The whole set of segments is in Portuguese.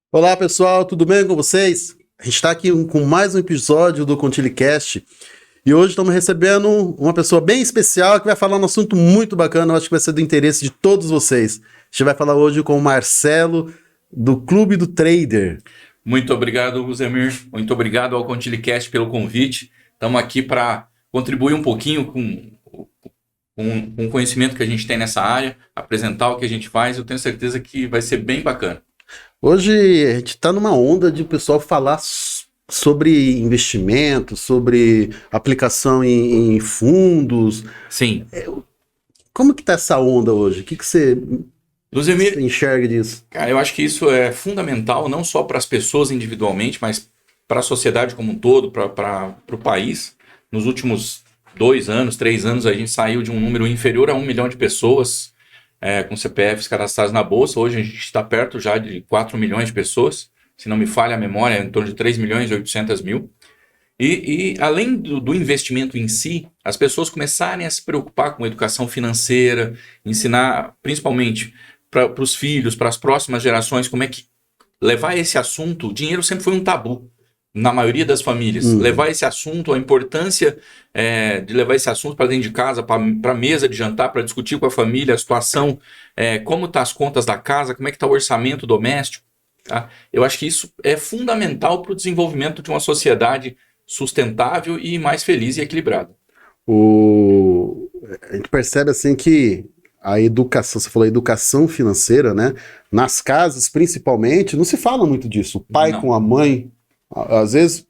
Olá pessoal, tudo bem com vocês? A gente está aqui com mais um episódio do ContileCast e hoje estamos recebendo uma pessoa bem especial que vai falar um assunto muito bacana, eu acho que vai ser do interesse de todos vocês. A gente vai falar hoje com o Marcelo, do Clube do Trader. Muito obrigado, Zemir. Muito obrigado ao ContileCast pelo convite. Estamos aqui para contribuir um pouquinho com o conhecimento que a gente tem nessa área, apresentar o que a gente faz. Eu tenho certeza que vai ser bem bacana. Hoje a gente está numa onda de o pessoal falar sobre investimento, sobre aplicação em fundos. Sim. Como que está essa onda hoje? O que você Zemir, enxerga disso? Cara, eu acho que isso é fundamental, não só para as pessoas individualmente, mas para a sociedade como um todo, para o país. Nos últimos 2 anos, 3 anos, a gente saiu de um número inferior a 1 milhão de pessoas com CPFs cadastrados na Bolsa. Hoje a gente está perto já de 4 milhões de pessoas. Se não me falha a memória, é em torno de 3 milhões e 800 mil. E além do investimento em si, as pessoas começarem a se preocupar com educação financeira, ensinar principalmente para os filhos, para as próximas gerações, como é que levar esse assunto. O dinheiro sempre foi um tabu na maioria das famílias. Levar esse assunto, a importância de levar esse assunto para dentro de casa, para a mesa de jantar, para discutir com a família a situação, como estão as contas da casa, como é que está o orçamento doméstico. Tá? Eu acho que isso é fundamental para o desenvolvimento de uma sociedade sustentável e mais feliz e equilibrada. A gente percebe assim que a educação, você falou educação financeira, né? Nas casas, principalmente, não se fala muito disso. O pai com a mãe, às vezes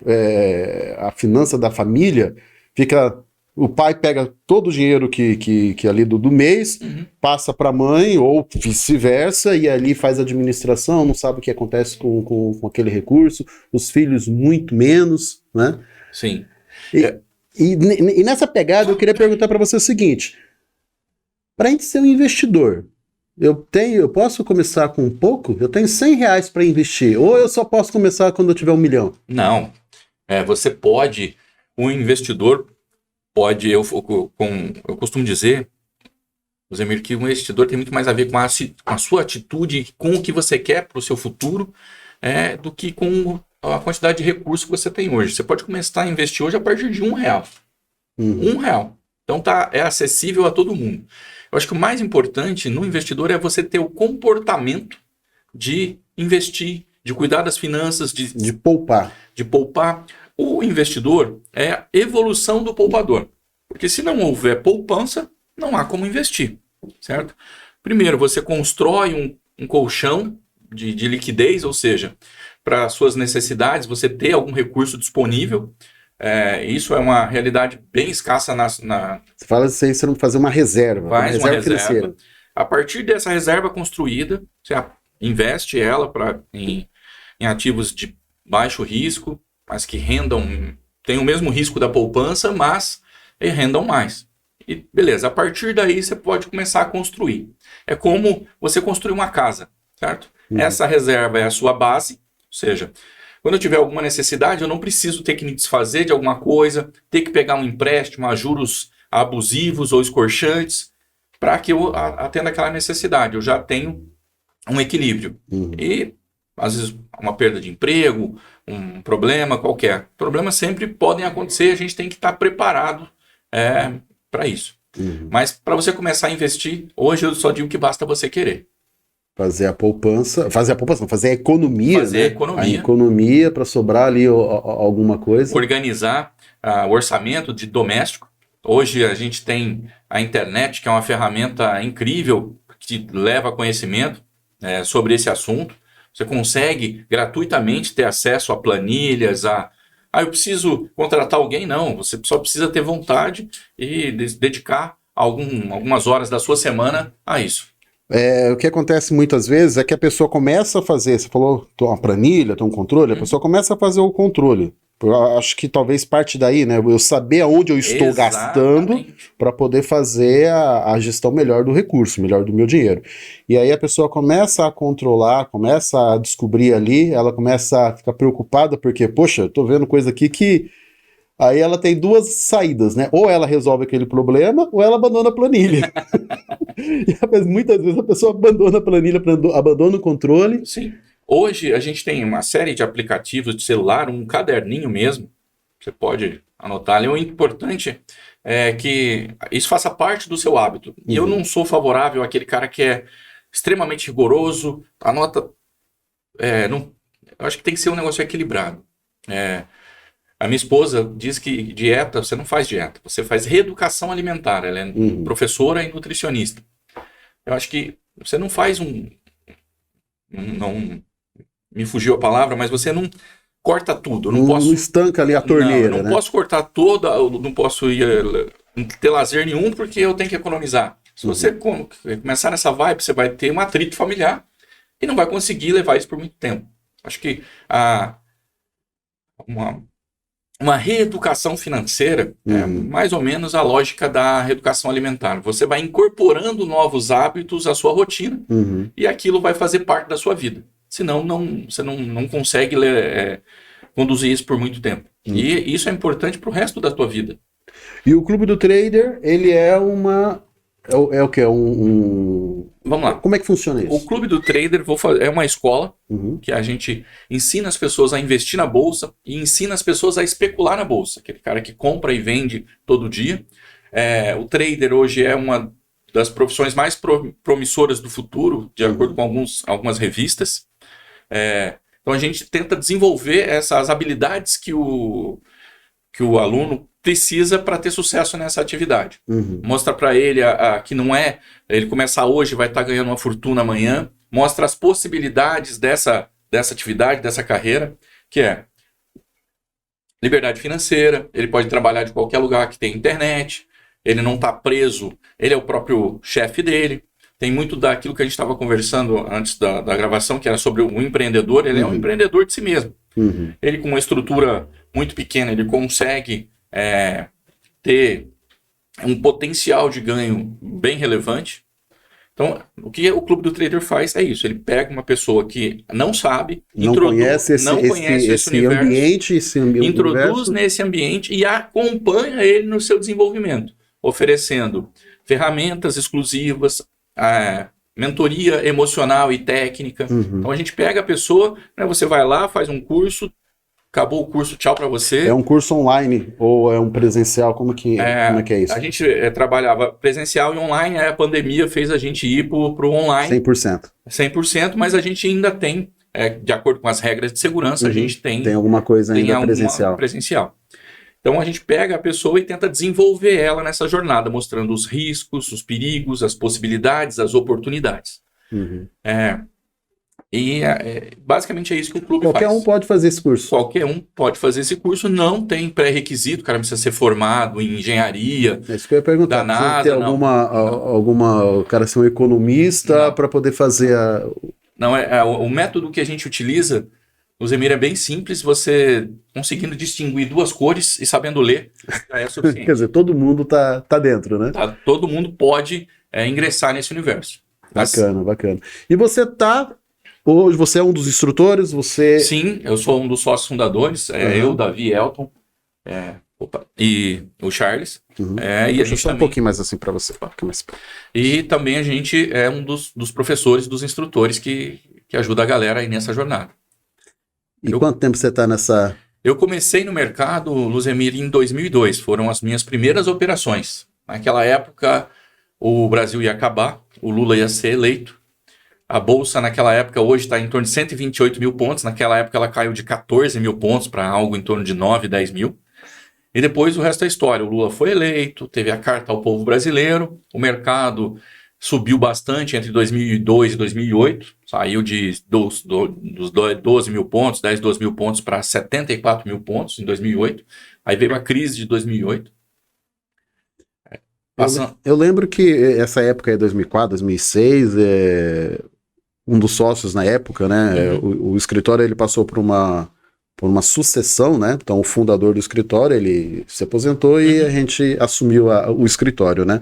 a finança da família fica. O pai pega todo o dinheiro que ali do mês, passa para a mãe, ou vice-versa, e ali faz a administração, não sabe o que acontece com aquele recurso, os filhos muito menos, né? Sim. E nessa pegada eu queria perguntar para você o seguinte: para a gente ser um investidor, eu posso começar com um pouco? Eu tenho R$100 para investir, ou eu só posso começar quando eu tiver 1 milhão? Não. Você pode, um investidor pode, eu costumo dizer, Zemir, que o investidor tem muito mais a ver com a sua atitude, com o que você quer para o seu futuro, do que com a quantidade de recursos que você tem hoje. Você pode começar a investir hoje a partir de R$1. R$1. Então é acessível a todo mundo. Eu acho que o mais importante no investidor é você ter o comportamento de investir, de cuidar das finanças, de poupar. De poupar. O investidor é a evolução do poupador. Porque se não houver poupança, não há como investir, certo? Primeiro, você constrói um colchão de liquidez, ou seja, para suas necessidades, você ter algum recurso disponível. Isso é uma realidade bem escassa Você fala assim, você não fazer uma reserva. Faz uma reserva. A partir dessa reserva construída, você investe ela em ativos de baixo risco, mas que tem o mesmo risco da poupança, mas rendam mais. E beleza, a partir daí você pode começar a construir. É como você construir uma casa, certo? Essa reserva é a sua base, ou seja, quando eu tiver alguma necessidade, eu não preciso ter que me desfazer de alguma coisa, ter que pegar um empréstimo a juros abusivos ou escorchantes para que eu atenda aquela necessidade. Eu já tenho um equilíbrio. E, às vezes, uma perda de emprego, um problema qualquer. Problemas sempre podem acontecer, a gente tem que estar preparado para isso. Mas para você começar a investir, hoje eu só digo que basta você querer. Fazer a poupança, não, fazer a economia. Fazer a economia para sobrar ali alguma coisa. Organizar o orçamento doméstico. Hoje a gente tem a internet, que é uma ferramenta incrível que leva conhecimento sobre esse assunto. Você consegue gratuitamente ter acesso a planilhas, eu preciso contratar alguém? Não, você só precisa ter vontade e dedicar algumas horas da sua semana a isso. O que acontece muitas vezes é que a pessoa começa a fazer, você falou, uma planilha, um controle, a pessoa começa a fazer o controle. Eu acho que talvez parte daí, né? Eu saber aonde eu estou gastando para poder fazer a gestão melhor do recurso, melhor do meu dinheiro. E aí a pessoa começa a controlar, começa a descobrir ali, ela começa a ficar preocupada porque, poxa, eu tô vendo coisa aqui que Aí ela tem duas saídas, né? Ou ela resolve aquele problema, ou ela abandona a planilha. E muitas vezes a pessoa abandona a planilha, abandona o controle. Sim. Hoje a gente tem uma série de aplicativos de celular, um caderninho mesmo, você pode anotar ali. O importante é que isso faça parte do seu hábito. E eu não sou favorável àquele cara que é extremamente rigoroso, anota... eu acho que tem que ser um negócio equilibrado. A minha esposa diz que dieta, você não faz dieta, você faz reeducação alimentar. Ela é professora e nutricionista. Eu acho que você não faz não me fugiu a palavra, mas você não corta tudo. Eu não posso estanca ali a torneira, não posso cortar toda, eu não posso não ter lazer nenhum porque eu tenho que economizar. Se você começar nessa vibe, você vai ter um atrito familiar e não vai conseguir levar isso por muito tempo. Acho que uma reeducação financeira é mais ou menos a lógica da reeducação alimentar. Você vai incorporando novos hábitos à sua rotina e aquilo vai fazer parte da sua vida. Senão você não consegue conduzir isso por muito tempo. E isso é importante para o resto da tua vida. E o Clube do Trader, ele é o que? Vamos lá. Como é que funciona isso? O Clube do Trader é uma escola que a gente ensina as pessoas a investir na bolsa e ensina as pessoas a especular na bolsa. Aquele cara que compra e vende todo dia. O trader hoje é uma das profissões mais promissoras do futuro, de acordo com algumas revistas. Então a gente tenta desenvolver essas habilidades que o aluno precisa para ter sucesso nessa atividade. Mostra para ele que não ele começar hoje, vai estar ganhando uma fortuna amanhã. Mostra as possibilidades dessa atividade, dessa carreira, que é liberdade financeira. Ele pode trabalhar de qualquer lugar que tem internet. Ele não está preso, ele é o próprio chefe dele. Tem muito daquilo que a gente estava conversando antes da gravação, que era sobre o empreendedor. Ele é um empreendedor de si mesmo. Ele, com uma estrutura muito pequena, ele consegue ter um potencial de ganho bem relevante. Então, o que o Clube do Trader faz é isso. Ele pega uma pessoa que não sabe, não conhece esse universo, ambiente, introduz nesse ambiente e acompanha ele no seu desenvolvimento, oferecendo ferramentas exclusivas, mentoria emocional e técnica. Então a gente pega a pessoa, você vai lá, faz um curso, acabou o curso, tchau para você. É um curso online ou é um presencial? Como que é isso? A gente trabalhava presencial e online, a pandemia fez a gente ir para o online. 100%. 100%, mas a gente ainda tem, de acordo com as regras de segurança, a gente tem... Tem alguma coisa ainda presencial. Então a gente pega a pessoa e tenta desenvolver ela nessa jornada, mostrando os riscos, os perigos, as possibilidades, as oportunidades. Basicamente é isso que o clube faz. Qualquer um pode fazer esse curso. Qualquer um pode fazer esse curso, não tem pré-requisito, o cara precisa ser formado em engenharia. É isso que eu ia perguntar. Da NASA, ter o cara ser um economista para poder fazer Não, o método que a gente utiliza, o Zemir, é bem simples, você conseguindo distinguir duas cores e sabendo ler, já é suficiente. Quer dizer, todo mundo tá dentro, né? Todo mundo pode ingressar nesse universo. Bacana. E hoje você é um dos instrutores? Sim, eu sou um dos sócios fundadores, eu, Davi, Elton, e o Charles. E a gente um pouquinho mais assim para você. E também a gente é um dos professores, dos instrutores que ajuda a galera aí nessa jornada. E quanto tempo você está nessa... Eu comecei no mercado, Luzemir, em 2002. Foram as minhas primeiras operações. Naquela época, o Brasil ia acabar, o Lula ia ser eleito. A Bolsa, naquela época, hoje está em torno de 128 mil pontos. Naquela época, ela caiu de 14 mil pontos para algo em torno de 9, 10 mil. E depois, o resto é história. O Lula foi eleito, teve a carta ao povo brasileiro, o mercado subiu bastante entre 2002 e 2008, saiu dos 12 mil pontos, 10, 12 mil pontos para 74 mil pontos em 2008. Aí veio a crise de 2008. Eu lembro que essa época é 2004, 2006, um dos sócios na época, né? O escritório ele passou por uma sucessão, né? Então o fundador do escritório ele se aposentou e a gente assumiu o escritório, né?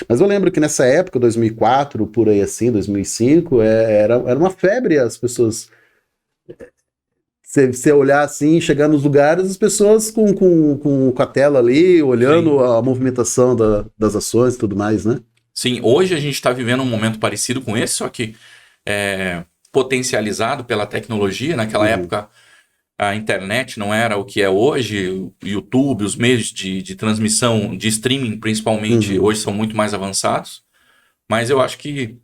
Mas eu lembro que nessa época, 2004, por aí assim, 2005, era uma febre as pessoas Você olhar assim, chegar nos lugares, as pessoas com a tela ali, olhando a movimentação das ações e tudo mais, né? Sim, hoje a gente está vivendo um momento parecido com esse, só que potencializado pela tecnologia. Naquela época, a internet não era o que é hoje, o YouTube, os meios de transmissão, de streaming principalmente, hoje são muito mais avançados. Mas eu acho que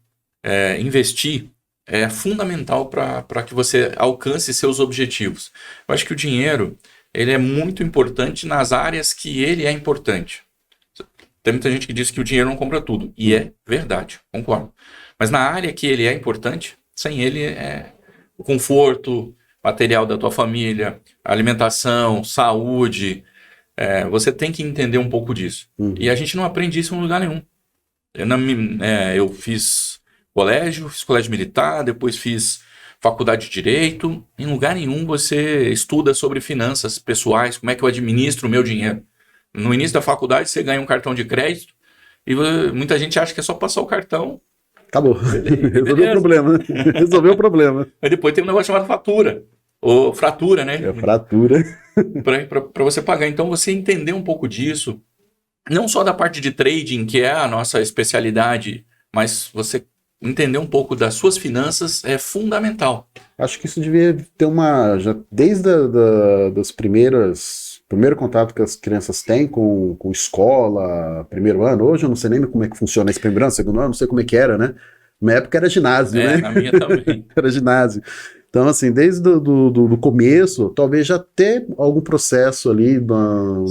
investir é fundamental para que você alcance seus objetivos. Eu acho que o dinheiro ele é muito importante nas áreas que ele é importante. Tem muita gente que diz que o dinheiro não compra tudo. E é verdade, concordo. Mas na área que ele é importante, sem ele o conforto material da tua família, alimentação, saúde, você tem que entender um pouco disso. E a gente não aprende isso em lugar nenhum. Eu fiz colégio militar, depois fiz faculdade de Direito. Em lugar nenhum você estuda sobre finanças pessoais, como é que eu administro o meu dinheiro. No início da faculdade você ganha um cartão de crédito e muita gente acha que é só passar o cartão. Acabou. Resolveu o problema. Resolveu o problema. Mas depois tem um negócio chamado fatura. Ou fratura, né? Fratura. Para você pagar. Então você entender um pouco disso, não só da parte de trading, que é a nossa especialidade, mas você entender um pouco das suas finanças é fundamental. Acho que isso devia ter já desde das primeiro contato que as crianças têm com escola, primeiro ano. Hoje eu não sei nem como é que funciona esse primeiro ano, segundo ano, não sei como é que era, né? Na época era ginásio, né? Na minha também. Era ginásio. Então, assim, desde do começo, talvez já ter algum processo ali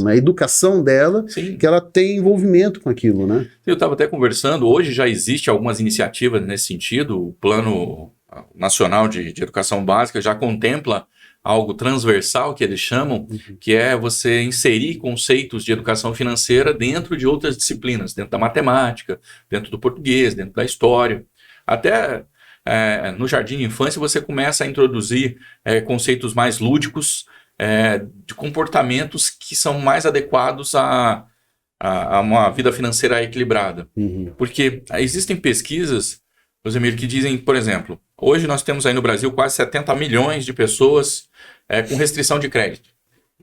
na educação dela, Sim, que ela tem envolvimento com aquilo, né? Eu estava até conversando, hoje já existe algumas iniciativas nesse sentido, o Plano Nacional de Educação Básica já contempla algo transversal, que eles chamam, que é você inserir conceitos de educação financeira dentro de outras disciplinas, dentro da matemática, dentro do português, dentro da história. Até no jardim de infância você começa a introduzir conceitos mais lúdicos, de comportamentos que são mais adequados a uma vida financeira equilibrada. Porque existem pesquisas, Rosemiro, que dizem, por exemplo, hoje nós temos aí no Brasil quase 70 milhões de pessoas com restrição de crédito,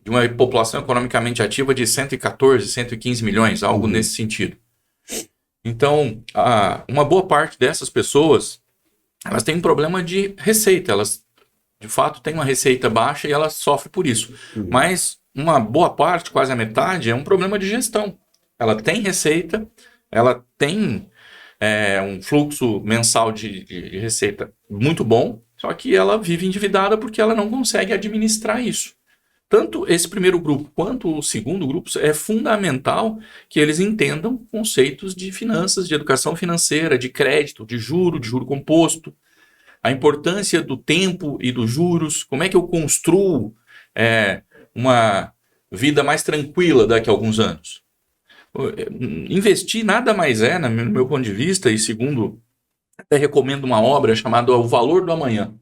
de uma população economicamente ativa de 114, 115 milhões, algo nesse sentido. Então, uma boa parte dessas pessoas, elas têm um problema de receita, elas de fato têm uma receita baixa e elas sofrem por isso. Mas uma boa parte, quase a metade, é um problema de gestão. Ela tem receita, ela tem um fluxo mensal de receita muito bom, só que ela vive endividada porque ela não consegue administrar isso. Tanto esse primeiro grupo quanto o segundo grupo é fundamental que eles entendam conceitos de finanças, de educação financeira, de crédito, de juro composto, a importância do tempo e dos juros, como é que eu construo uma vida mais tranquila daqui a alguns anos. Investir nada mais no meu ponto de vista, e segundo, até recomendo uma obra chamada O Valor do Amanhã,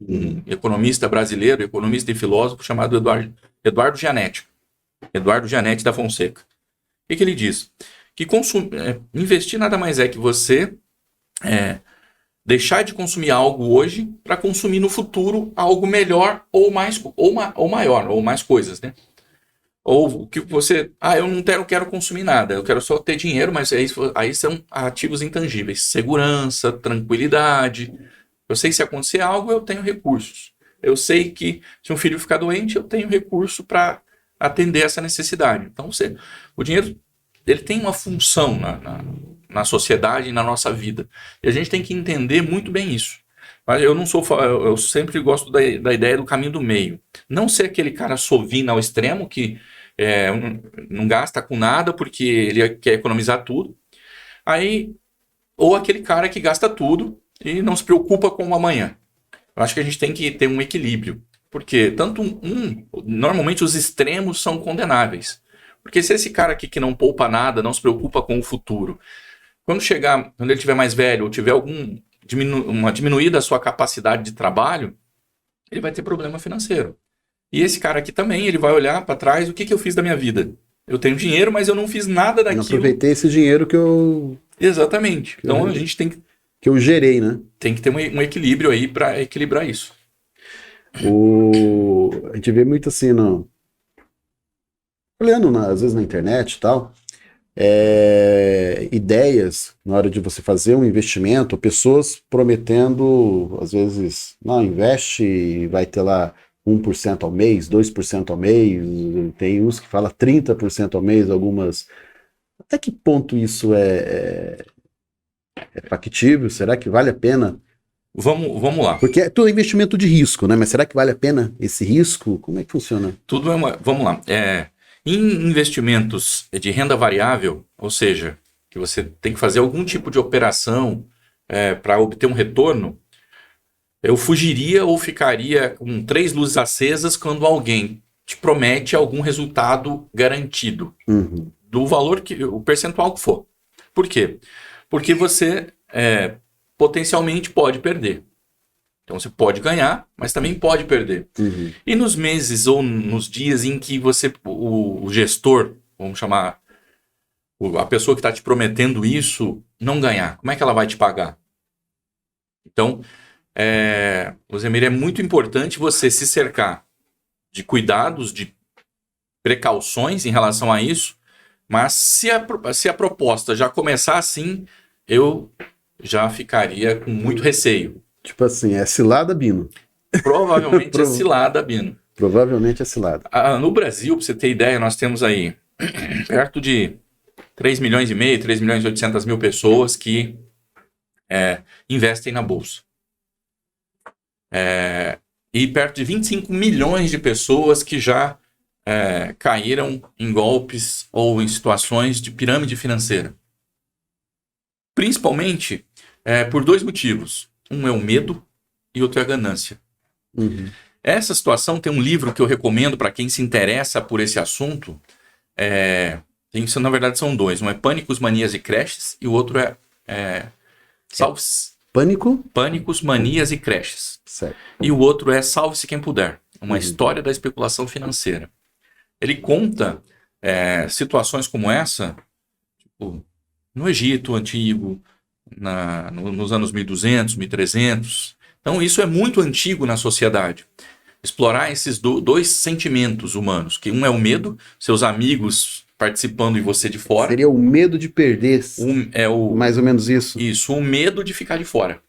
um economista brasileiro, economista e filósofo chamado Eduardo Gianetti da Fonseca. O que ele diz? Que investir nada mais que você deixar de consumir algo hoje para consumir no futuro algo melhor ou maior, ou mais coisas, né? Ou que você, eu não quero consumir nada, eu quero só ter dinheiro, mas aí são ativos intangíveis, segurança, tranquilidade. Eu sei que se acontecer algo, eu tenho recursos. Eu sei que se um filho ficar doente, eu tenho recurso para atender essa necessidade. Então, o dinheiro ele tem uma função na sociedade e na nossa vida. E a gente tem que entender muito bem isso. Mas eu sempre gosto da ideia do caminho do meio. Não ser aquele cara sovina ao extremo que não gasta com nada porque ele quer economizar tudo. Ou aquele cara que gasta tudo e não se preocupa com o amanhã. Eu acho que a gente tem que ter um equilíbrio. Porque normalmente os extremos são condenáveis. Porque se esse cara aqui que não poupa nada, não se preocupa com o futuro, quando ele estiver mais velho ou tiver uma diminuída a sua capacidade de trabalho, ele vai ter problema financeiro. E esse cara aqui também, ele vai olhar para trás, o que eu fiz da minha vida? Eu tenho dinheiro, mas eu não fiz nada daquilo. Não aproveitei esse dinheiro que eu... Exatamente. Então a gente tem que eu gerei, né? Tem que ter um equilíbrio aí para equilibrar isso. A gente vê muito assim, olhando às vezes na internet e tal, ideias na hora de você fazer um investimento, pessoas prometendo, às vezes, não, investe e vai ter lá 1% ao mês, 2% ao mês, tem uns que falam 30% ao mês, algumas. Até que ponto isso é factível? Será que vale a pena? Vamos lá. Porque é tudo investimento de risco, né? Mas será que vale a pena esse risco? Como é que funciona? Vamos lá. Em investimentos de renda variável, ou seja, que você tem que fazer algum tipo de operação para obter um retorno, eu fugiria ou ficaria com 3 luzes acesas quando alguém te promete algum resultado garantido, do valor o percentual que for. Por quê? Porque você potencialmente pode perder. Então você pode ganhar, mas também pode perder. E nos meses ou nos dias em que o gestor, vamos chamar, a pessoa que está te prometendo isso, não ganhar, como é que ela vai te pagar? Então, Luzemir, é muito importante você se cercar de cuidados, de precauções em relação a isso, mas se a proposta já começar assim, eu já ficaria com muito receio. Tipo assim, é cilada, Bino. Provavelmente é cilada, Bino. Provavelmente é cilada. No Brasil, para você ter ideia, nós temos aí perto de 3 milhões e meio, 3 milhões e 800 mil pessoas que investem na Bolsa. E perto de 25 milhões de pessoas que já caíram em golpes ou em situações de pirâmide financeira. Principalmente por 2 motivos. Um é o medo e outro é a ganância. Essa situação tem um livro que eu recomendo para quem se interessa por esse assunto. Na verdade são 2. Um é Pânicos, Manias e Crashes e o outro Pânicos, Manias e Crashes. Certo. E o outro é Salve-se Quem Puder. Uma história da especulação financeira. Ele conta situações como essa, tipo, no Egito Antigo, nos anos 1200, 1300. Então isso é muito antigo na sociedade. Explorar esses 2 sentimentos humanos, que um é o medo, seus amigos participando e você de fora. Seria o medo de perder, mais ou menos isso? Isso, o medo de ficar de fora.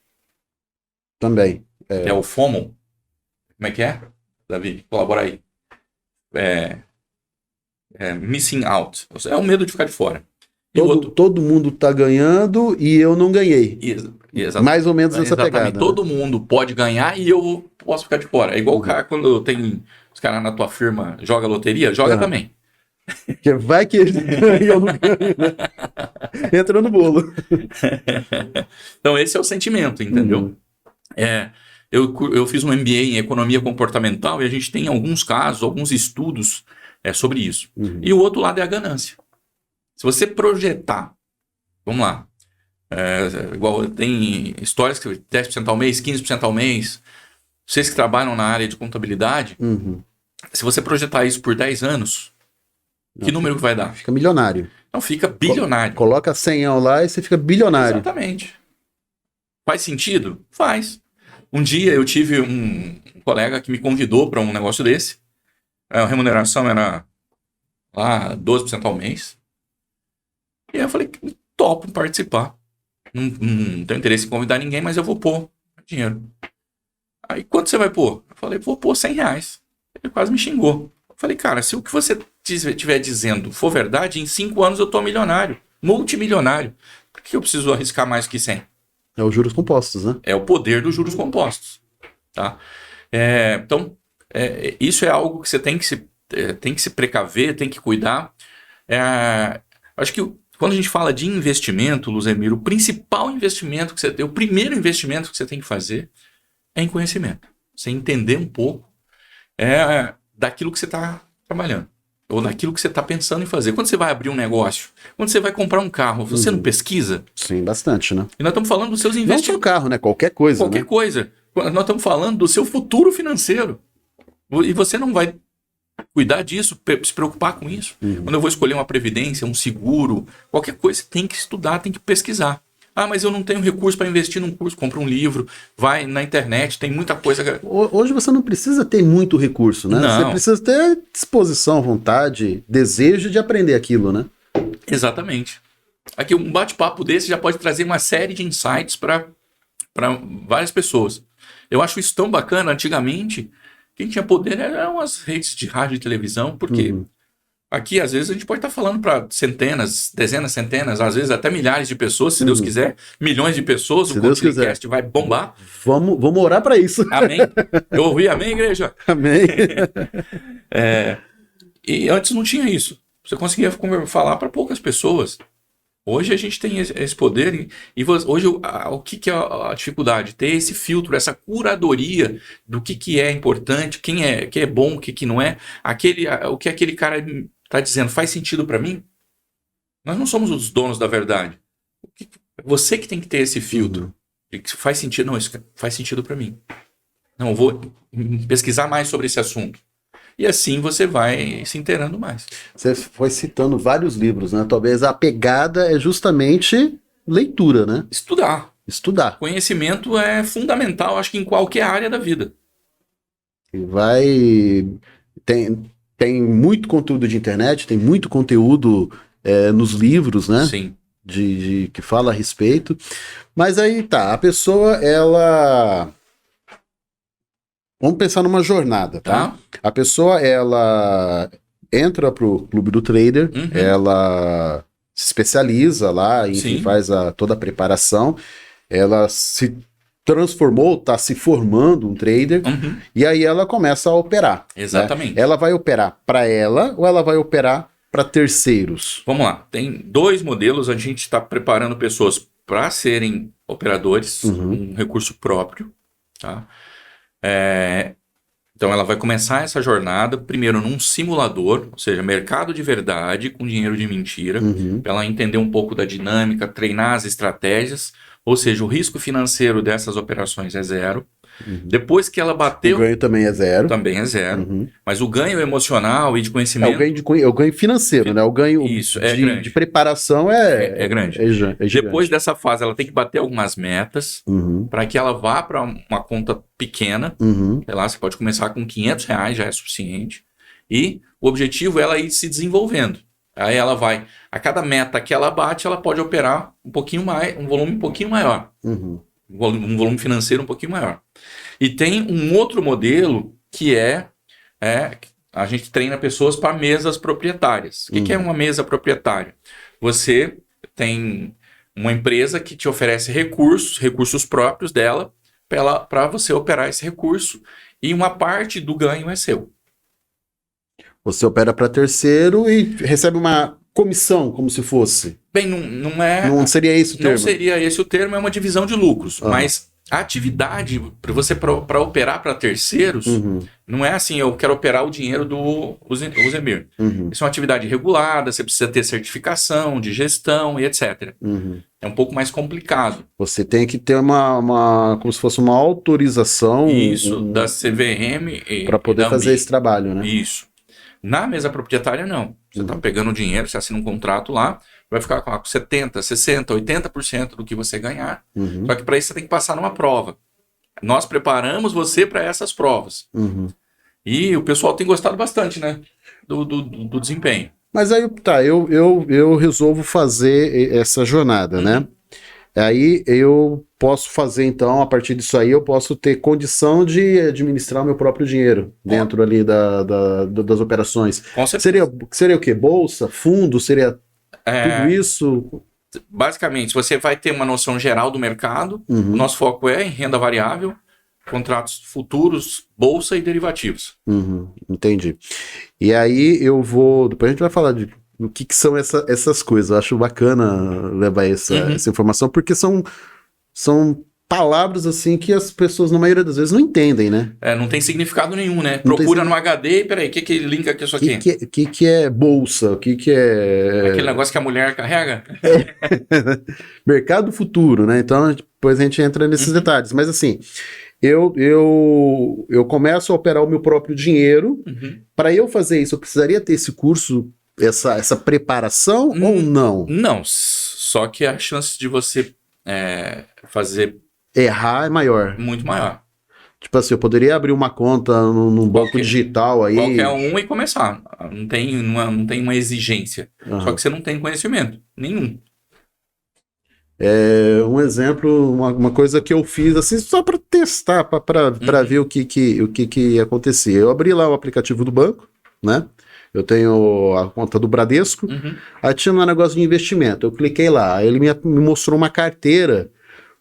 Também. É o FOMO. Como é que é, Davi? Colabora aí. Missing out. É o medo de ficar de fora. Todo mundo tá ganhando e eu não ganhei. Exatamente. Mais ou menos essa pegada. Todo mundo pode ganhar e eu posso ficar de fora. É igual o cara quando tem os caras na tua firma joga loteria, joga também. Que vai que ele ganha e eu não ganho, né? Entra no bolo. Então esse é o sentimento, entendeu? Eu fiz um MBA em economia comportamental e a gente tem alguns casos, alguns estudos sobre isso. E o outro lado é a ganância. Se você projetar, vamos lá, igual tem histórias que 10% ao mês, 15% ao mês, vocês que trabalham na área de contabilidade, se você projetar isso por 10 anos, que número que vai dar? Fica milionário. Não, fica bilionário. Coloca 100 lá e você fica bilionário. Exatamente. Faz sentido? Faz. Um dia eu tive um colega que me convidou para um negócio desse. A remuneração era lá 12% ao mês. E aí eu falei, topo participar. Não tenho interesse em convidar ninguém, mas eu vou pôr dinheiro. Aí, quanto você vai pôr? Eu falei, vou pôr R$100. Ele quase me xingou. Eu falei, cara, se o que você estiver dizendo for verdade, em 5 anos eu tô milionário, multimilionário. Por que eu preciso arriscar mais que 100? É os juros compostos, né? É o poder dos juros compostos. Tá? Então, isso é algo que você tem que se precaver, tem que cuidar. Acho que quando a gente fala de investimento, Luzemir, o principal investimento que você tem, o primeiro investimento que você tem que fazer é em conhecimento. Você entender um pouco daquilo que você está trabalhando, ou daquilo que você está pensando em fazer. Quando você vai abrir um negócio, quando você vai comprar um carro, você não pesquisa? Sim, bastante, né? E nós estamos falando dos seus investimentos. Não só carro, né? Qualquer coisa. Qualquer coisa. Nós estamos falando do seu futuro financeiro. E você não vai cuidar disso, se preocupar com isso. Quando eu vou escolher uma previdência, um seguro, qualquer coisa, você tem que estudar, tem que pesquisar. Ah, mas eu não tenho recurso para investir num curso. Compra um livro, vai na internet, tem muita coisa. Hoje você não precisa ter muito recurso, né? Não. Você precisa ter disposição, vontade, desejo de aprender aquilo, né? Exatamente. Aqui um bate-papo desse já pode trazer uma série de insights para várias pessoas. Eu acho isso tão bacana. Antigamente, quem tinha poder eram as redes de rádio e televisão, porque aqui, às vezes, a gente pode estar falando para centenas, dezenas, centenas, às vezes até milhares de pessoas, se Deus quiser, milhões de pessoas, Se o Deus podcast vai bombar. Vamos orar para isso. Amém? Eu ouvi amém, igreja? Amém. E antes não tinha isso. Você conseguia falar para poucas pessoas. Hoje a gente tem esse poder e hoje o que é a dificuldade? Ter esse filtro, essa curadoria do que é importante, quem é bom, o que não é. O que aquele cara está dizendo faz sentido para mim? Nós não somos os donos da verdade. Você que tem que ter esse filtro. Faz sentido? Não, isso faz sentido para mim. Não, eu vou pesquisar mais sobre esse assunto. E assim você vai se inteirando mais. Você foi citando vários livros, né? Talvez a pegada é justamente leitura, né? Estudar. Conhecimento é fundamental, acho que em qualquer área da vida. Tem muito conteúdo de internet, tem muito conteúdo nos livros, né? Sim. Que fala a respeito. Mas aí tá, a pessoa, ela... Vamos pensar numa jornada, tá? A pessoa, ela entra pro Clube do Trader, ela se especializa lá, enfim, faz toda a preparação, ela se transformou, está se formando um trader, e aí ela começa a operar. Exatamente. Né? Ela vai operar para ela ou ela vai operar para terceiros? Vamos lá, tem 2 modelos, a gente está preparando pessoas para serem operadores, um recurso próprio, tá? Então ela vai começar essa jornada primeiro num simulador, ou seja, mercado de verdade com dinheiro de mentira, para ela entender um pouco da dinâmica, treinar as estratégias, ou seja, o risco financeiro dessas operações é 0. Depois que ela bateu... O ganho também é 0. Também é 0. Mas o ganho emocional e de conhecimento... o ganho financeiro, né? O ganho de preparação é grande. Depois dessa fase, ela tem que bater algumas metas para que ela vá para uma conta pequena. Sei lá, você pode começar com R$500, já é suficiente. E o objetivo é ela ir se desenvolvendo. Aí ela vai... A cada meta que ela bate, ela pode operar um pouquinho mais, um volume um pouquinho maior. Um volume financeiro um pouquinho maior. E tem um outro modelo que a gente treina pessoas para mesas proprietárias. O que é uma mesa proprietária? Você tem uma empresa que te oferece recursos próprios dela, para você operar esse recurso, e uma parte do ganho é seu. Você opera para terceiro e recebe uma comissão, como se fosse. Bem, não é... Não seria esse o termo? Não seria esse o termo, é uma divisão de lucros. Mas a atividade, para operar para terceiros, não é assim, eu quero operar o dinheiro do Uzemir. Isso é uma atividade regulada, você precisa ter certificação de gestão e etc. É um pouco mais complicado. Você tem que ter como se fosse uma autorização... Isso, da CVM... Para poder fazer esse trabalho, né? Isso. Na mesa proprietária, não. Você está pegando o dinheiro, você assina um contrato lá, vai ficar com 70%, 60%, 80% do que você ganhar. Só que para isso você tem que passar numa prova. Nós preparamos você para essas provas. E o pessoal tem gostado bastante, né? Do desempenho. Mas aí, tá, eu resolvo fazer essa jornada, né? Aí eu posso fazer, então, a partir disso aí, eu posso ter condição de administrar o meu próprio dinheiro dentro ali das operações. Com certeza. Seria o quê? Bolsa? Fundo? Seria tudo isso? Basicamente, você vai ter uma noção geral do mercado. O nosso foco é em renda variável, contratos futuros, bolsa e derivativos. Entendi. E aí eu vou... Depois a gente vai falar o que são essas coisas. Eu acho bacana levar essa informação, porque são palavras assim que as pessoas, na maioria das vezes, não entendem, né? Não tem significado nenhum, né? Procura no HD e peraí, o que linka aqui isso aqui? O que é bolsa? O que é... Aquele negócio que a mulher carrega? Mercado futuro, né? Então, depois a gente entra nesses detalhes. Mas assim, eu começo a operar o meu próprio dinheiro. Para eu fazer isso, eu precisaria ter esse curso, essa preparação ou não? Não, só que a chance de você fazer Errar é maior. muito maior. Tipo assim, eu poderia abrir uma conta num banco digital aí. Qualquer um e começar. Não tem uma exigência. Aham. Só que você não tem conhecimento nenhum. Um exemplo, uma coisa que eu fiz assim, só para testar, para ver o que acontecia. Eu abri lá o aplicativo do banco, né? Eu tenho a conta do Bradesco, aí tinha um negócio de investimento. Eu cliquei lá, aí ele me mostrou uma carteira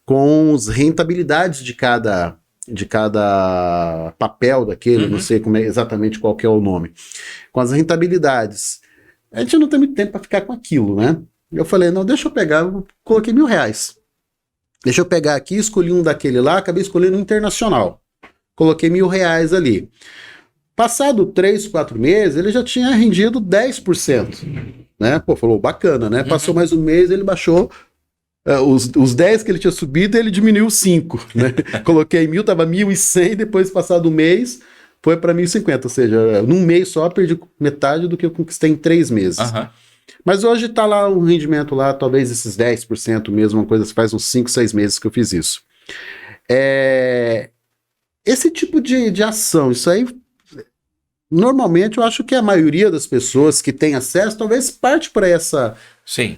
com as rentabilidades de cada papel daquele, não sei exatamente qual que é o nome, com as rentabilidades. A gente não tem muito tempo para ficar com aquilo, né? Eu falei, não, deixa eu pegar, eu coloquei R$1.000. Deixa eu pegar aqui, escolhi um daquele lá, acabei escolhendo um internacional. Coloquei R$1.000 ali. Passado 3, 4 meses, ele já tinha rendido 10%. Né? Pô, falou, bacana, né? Passou mais um mês, ele baixou. Os 10 que ele tinha subido, ele diminuiu 5. Né? Coloquei 1.000, tava 1.100, depois passado um mês, foi para 1.050. Ou seja, num mês só, perdi metade do que eu conquistei em 3 meses. Mas hoje tá lá um rendimento lá, talvez esses 10% mesmo, uma coisa que faz uns 5, 6 meses que eu fiz isso. Esse tipo de ação, isso aí, normalmente eu acho que a maioria das pessoas que tem acesso, talvez parte para essa... Sim.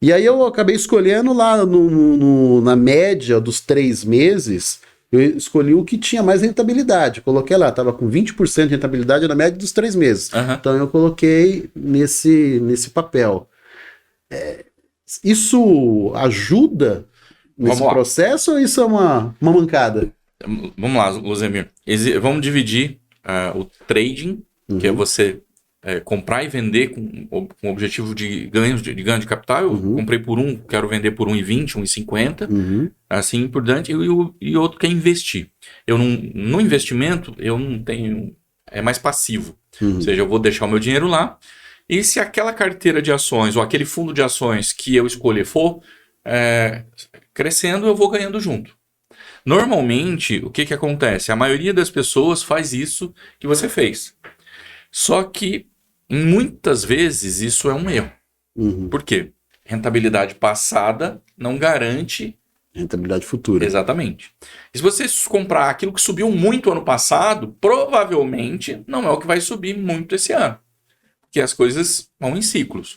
E aí eu acabei escolhendo lá na média dos 3 meses, eu escolhi o que tinha mais rentabilidade. Coloquei lá, estava com 20% de rentabilidade na média dos 3 meses. Então eu coloquei nesse papel. Isso ajuda nesse processo ou isso é uma mancada? Vamos lá, Luzemir. Vamos dividir o trading, que é você comprar e vender com o objetivo de ganho de capital. Eu comprei por 1, quero vender por 1,20, 1,50, assim por diante, e outro que é investir. No investimento, eu não tenho... É mais passivo. Ou seja, eu vou deixar o meu dinheiro lá, e se aquela carteira de ações ou aquele fundo de ações que eu escolher for crescendo, eu vou ganhando junto. Normalmente, o que acontece? A maioria das pessoas faz isso que você fez. Só que, muitas vezes, isso é um erro. Por quê? Rentabilidade passada não garante... Rentabilidade futura. Exatamente. E se você comprar aquilo que subiu muito ano passado, provavelmente não é o que vai subir muito esse ano. Porque as coisas vão em ciclos.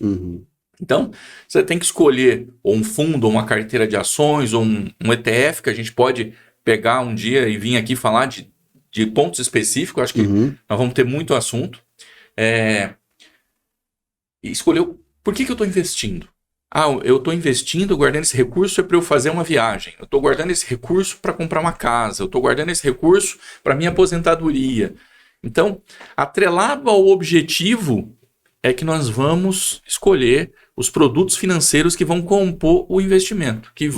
Então, você tem que escolher ou um fundo, ou uma carteira de ações, ou um ETF, que a gente pode pegar um dia e vir aqui falar de pontos específicos. Acho que nós vamos ter muito assunto. E escolher por que eu estou investindo. Eu estou investindo, guardando esse recurso para eu fazer uma viagem. Eu estou guardando esse recurso para comprar uma casa. Eu estou guardando esse recurso para minha aposentadoria. Então, atrelado ao objetivo, é que nós vamos escolher os produtos financeiros que vão compor o investimento, que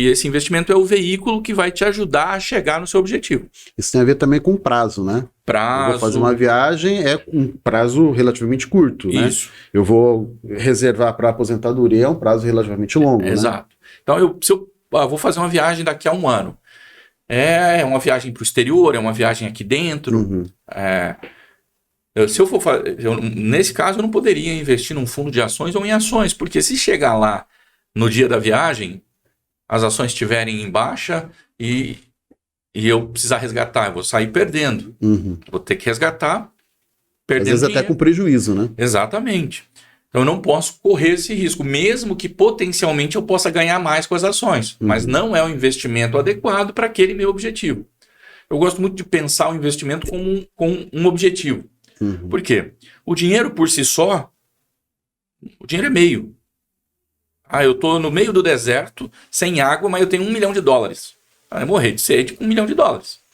esse investimento é o veículo que vai te ajudar a chegar no seu objetivo. Isso tem a ver também com prazo, né? Prazo. Eu vou fazer uma viagem, é um prazo relativamente curto, Isso. Né? Eu vou reservar para aposentadoria, é um prazo relativamente longo, Exato. Né? Então, se eu vou fazer uma viagem daqui a um ano, é uma viagem para o exterior, é uma viagem aqui dentro, se eu for nesse caso, eu não poderia investir num fundo de ações ou em ações, porque se chegar lá no dia da viagem, as ações estiverem em baixa e eu precisar resgatar, eu vou sair perdendo. Vou ter que resgatar, perdendo às vezes dinheiro. até com prejuízo, né? Exatamente. Então eu não posso correr esse risco, mesmo que potencialmente eu possa ganhar mais com as ações, mas não é o investimento adequado para aquele meu objetivo. Eu gosto muito de pensar o investimento com um objetivo. Por quê? O dinheiro por si só, o dinheiro é meio. Eu estou no meio do deserto, sem água, mas eu tenho $1 milhão. Eu morrer de sede com $1 milhão.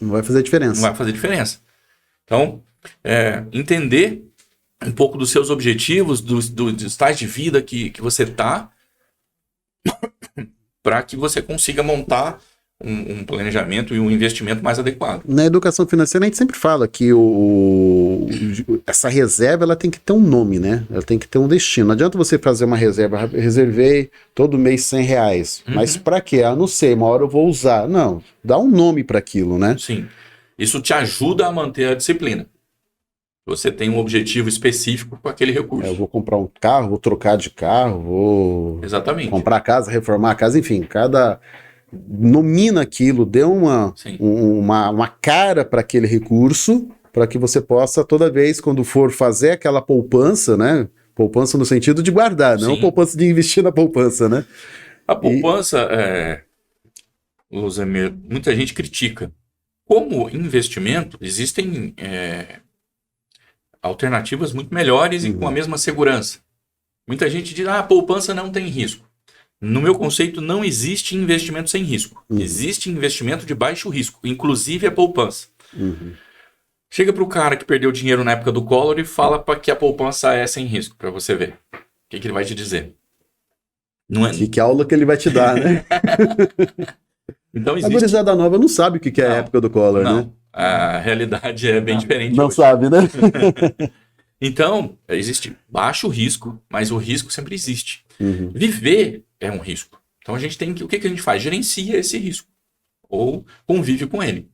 Não vai fazer diferença. Não vai fazer diferença. Então, entender um pouco dos seus objetivos, dos estágios de vida que você está, para que você consiga montar um planejamento e um investimento mais adequado. Na educação financeira a gente sempre fala que essa reserva ela tem que ter um nome, né? Ela tem que ter um destino. Não adianta você fazer uma reserva, reservei todo mês R$100, mas para quê? Não sei, uma hora eu vou usar. Não, dá um nome para aquilo, né? Sim, isso te ajuda a manter a disciplina. Você tem um objetivo específico com aquele recurso. Eu vou comprar um carro, vou trocar de carro, vou Exatamente. comprar a casa, reformar a casa, enfim, cada nomina aquilo, dê uma cara para aquele recurso, para que você possa, toda vez, quando for fazer aquela poupança, né? Poupança no sentido de guardar, não poupança de investir na poupança, né? A poupança, Luzemir, muita gente critica. Como investimento, existem alternativas muito melhores e com a mesma segurança. Muita gente diz, a poupança não tem risco. No meu conceito, não existe investimento sem risco. Existe investimento de baixo risco, inclusive a poupança. Chega para o cara que perdeu dinheiro na época do Collor e fala para que a poupança é sem risco, para você ver. O que ele vai te dizer? Não é... Que aula que ele vai te dar, né? Então existe... A gurizada nova não sabe o que é a época do Collor, né? A realidade é bem diferente. Não hoje. Sabe, né? Então, existe baixo risco, mas o risco sempre existe. Viver é um risco. Então, a gente tem que... O que a gente faz? Gerencia esse risco. Ou convive com ele.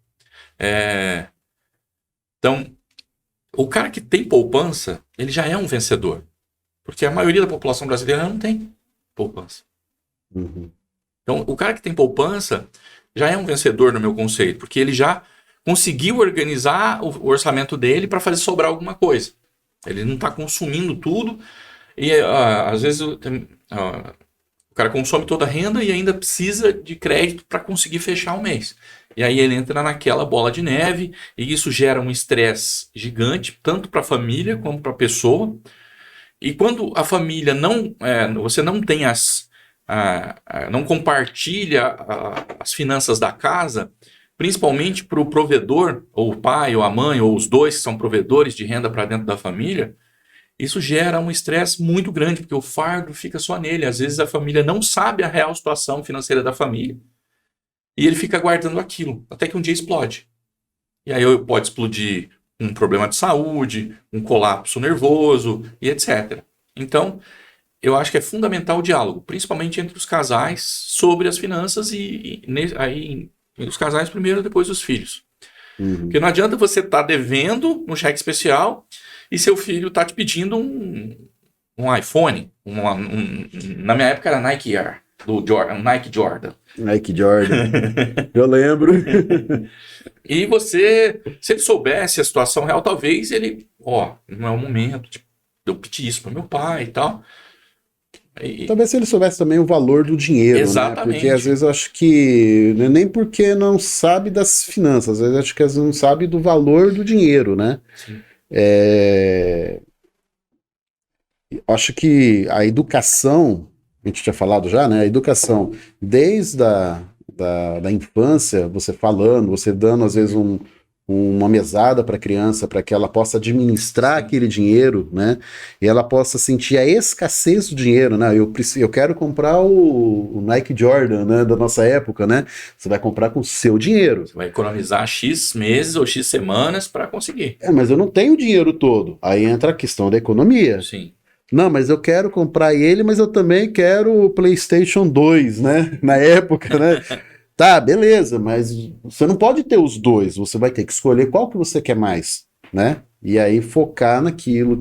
Então, o cara que tem poupança, ele já é um vencedor. Porque a maioria da população brasileira não tem poupança. Então, o cara que tem poupança já é um vencedor no meu conceito. Porque ele já conseguiu organizar o orçamento dele para fazer sobrar alguma coisa. Ele não está consumindo tudo e às vezes o cara consome toda a renda e ainda precisa de crédito para conseguir fechar o mês. E aí ele entra naquela bola de neve e isso gera um estresse gigante, tanto para a família como para a pessoa. E quando a família você não tem não compartilha as finanças da casa, principalmente para o provedor, ou o pai, ou a mãe, ou os dois que são provedores de renda para dentro da família, isso gera um estresse muito grande, porque o fardo fica só nele. Às vezes a família não sabe a real situação financeira da família, e ele fica guardando aquilo, até que um dia explode. E aí pode explodir um problema de saúde, um colapso nervoso, e etc. Então, eu acho que é fundamental o diálogo, principalmente entre os casais, sobre as finanças aí os casais primeiro, depois os filhos. Porque não adianta você estar devendo no cheque especial e seu filho está te pedindo um iPhone. Na minha época era Nike Air, um Nike Jordan. Nike Jordan, eu lembro. E se ele soubesse a situação real, talvez ele, não é o momento de eu pedir isso para meu pai e tal. Talvez se ele soubesse também o valor do dinheiro, exatamente, né? Porque às vezes eu acho que nem porque não sabe das finanças, às vezes acho que às vezes não sabe do valor do dinheiro, né? Sim. Acho que a educação, a gente tinha falado já, né? A educação, desde da infância, você falando, você dando às vezes uma mesada para a criança, para que ela possa administrar aquele dinheiro, né? E ela possa sentir a escassez do dinheiro, né? Eu quero comprar o Nike Jordan, né? Da nossa época, né? Você vai comprar com o seu dinheiro. Você vai economizar X meses ou X semanas para conseguir. Mas eu não tenho o dinheiro todo. Aí entra a questão da economia. Sim. Não, mas eu quero comprar ele, mas eu também quero o PlayStation 2, né? Na época, né? Tá, beleza, mas você não pode ter os dois, você vai ter que escolher qual que você quer mais, né? E aí focar naquilo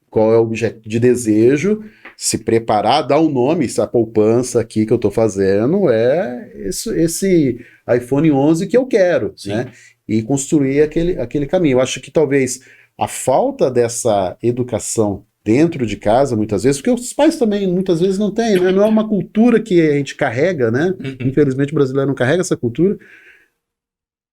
qual é o objeto de desejo, se preparar, dar um nome, essa poupança aqui que eu tô fazendo é esse iPhone 11 que eu quero, sim, né? E construir aquele caminho. Eu acho que talvez a falta dessa educação dentro de casa, muitas vezes, porque os pais também, muitas vezes, não têm, né? Não é uma cultura que a gente carrega, né? Infelizmente, o brasileiro não carrega essa cultura.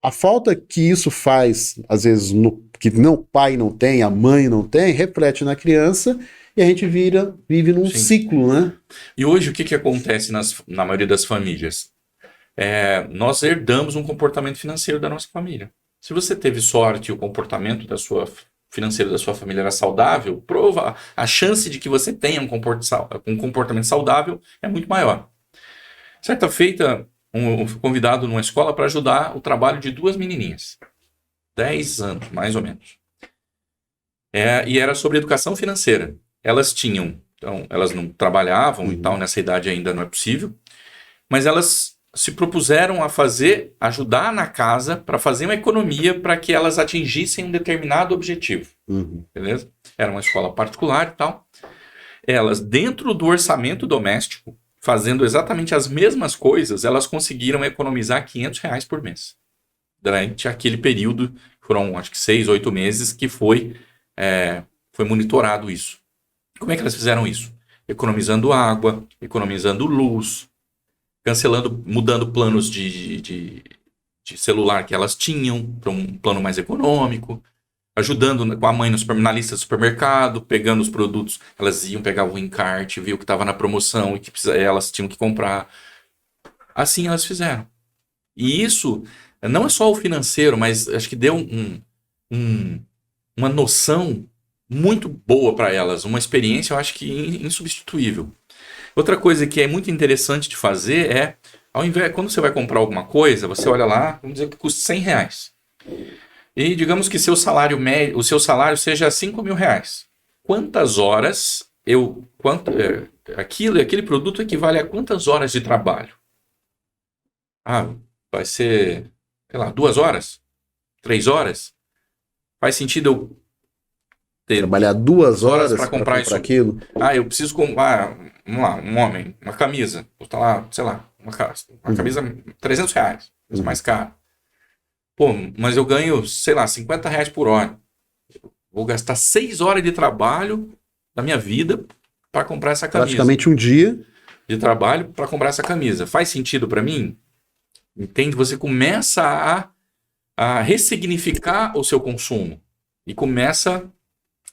A falta que isso faz, às vezes, que o pai não tem, a mãe não tem, reflete na criança e a gente vive num ciclo, né? E hoje, o que acontece na maioria das famílias? Nós herdamos um comportamento financeiro da nossa família. Se você teve sorte e o comportamento financeiro da sua família era saudável, a chance de que você tenha um comportamento saudável é muito maior. Certa feita, fui convidado numa escola para ajudar o trabalho de 2 menininhas, 10 anos, mais ou menos. E era sobre educação financeira. Elas não trabalhavam e tal, nessa idade ainda não é possível, mas elas se propuseram a ajudar na casa para fazer uma economia para que elas atingissem um determinado objetivo. Beleza? Era uma escola particular e tal. Elas, dentro do orçamento doméstico, fazendo exatamente as mesmas coisas, elas conseguiram economizar R$ 500 por mês. Durante aquele período, foram acho que 6, 8 meses que foi monitorado isso. Como é que elas fizeram isso? Economizando água, economizando luz, mudando planos de celular que elas tinham para um plano mais econômico, ajudando com a mãe na lista do supermercado, pegando os produtos. Elas pegavam o encarte, viam que estava na promoção e que elas tinham que comprar. Assim elas fizeram. E isso não é só o financeiro, mas acho que deu uma noção muito boa para elas, uma experiência, eu acho que insubstituível. Outra coisa que é muito interessante de fazer é, quando você vai comprar alguma coisa, você olha lá, vamos dizer que custa R$ 100. E digamos que o seu salário seja R$ 5.000. Quantas horas aquele produto equivale a quantas horas de trabalho? Vai ser, sei lá, 2 horas? 3 horas? Faz sentido eu trabalhar 2 horas para comprar isso? Aquilo? Eu preciso comprar, vamos lá, um homem, uma camisa, custa lá, sei lá, uma camisa R$ 300, mais caro. Pô, mas eu ganho, sei lá, R$ 50 por hora. Vou gastar 6 horas de trabalho da minha vida para comprar essa camisa. Praticamente um dia de trabalho para comprar essa camisa. Faz sentido para mim? Entende? Você começa a ressignificar o seu consumo e começa